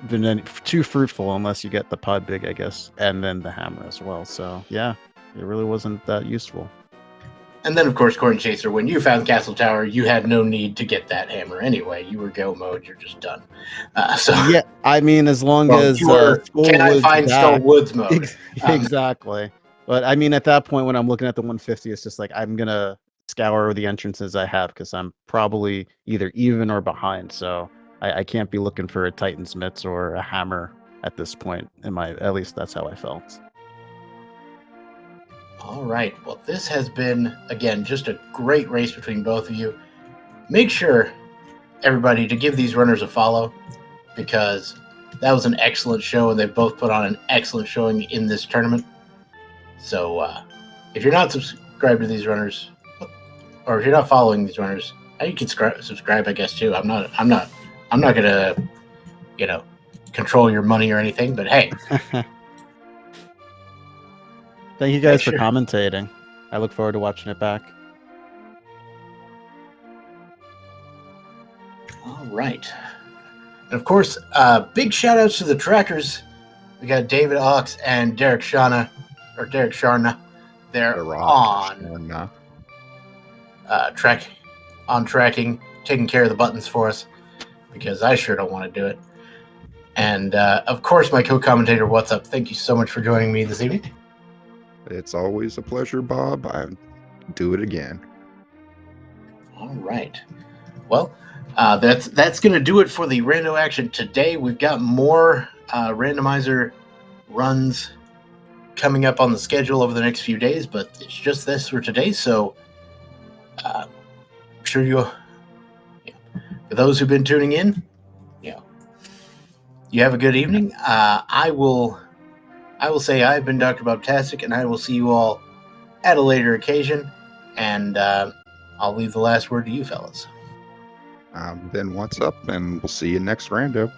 been too fruitful unless you get the pod big, I guess, and then the hammer as well. So yeah, it really wasn't that useful. And then, of course, Coin Chaser, when you found Castle Tower, you had no need to get that hammer anyway. You were go mode. You're just done. So yeah, I mean, as long as you were, can I find Skull Woods mode? Exactly. But I mean, at that point, when I'm looking at the 150, it's just like I'm gonna scour the entrances I have because I'm probably either even or behind. So I can't be looking for a Titan's mitts or a hammer at this point. At least that's how I felt. All right. Well, this has been, again, just a great race between both of you. Make sure, everybody, to give these runners a follow because that was an excellent show, and they both put on an excellent showing in this tournament. So if you're not subscribed to these runners, or if you're not following these runners, you can subscribe, I guess, too. I'm not gonna, control your money or anything, but hey. Thank you guys for commentating. I look forward to watching it back. All right. And of course, big shout outs to the trackers. We got David Ox and Derek Sharna. They're on tracking, taking care of the buttons for us because I sure don't want to do it. And of course, my co-commentator, what's up? Thank you so much for joining me this evening. It's always a pleasure, Bob. I do it again. All right. Well, That's going to do it for the rando action today. We've got more randomizer runs coming up on the schedule over the next few days, but it's just this for today. So I'm sure for those who've been tuning in, you have a good evening. I will say I've been Dr. Bobtastic, and I will see you all at a later occasion. And I'll leave the last word to you fellas. Then what's up, and we'll see you next rando.